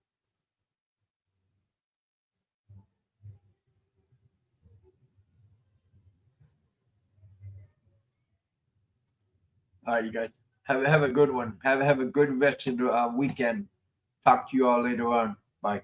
All right, you guys. Have a good one. Have a good rest of the weekend. Talk to you all later on. Bye.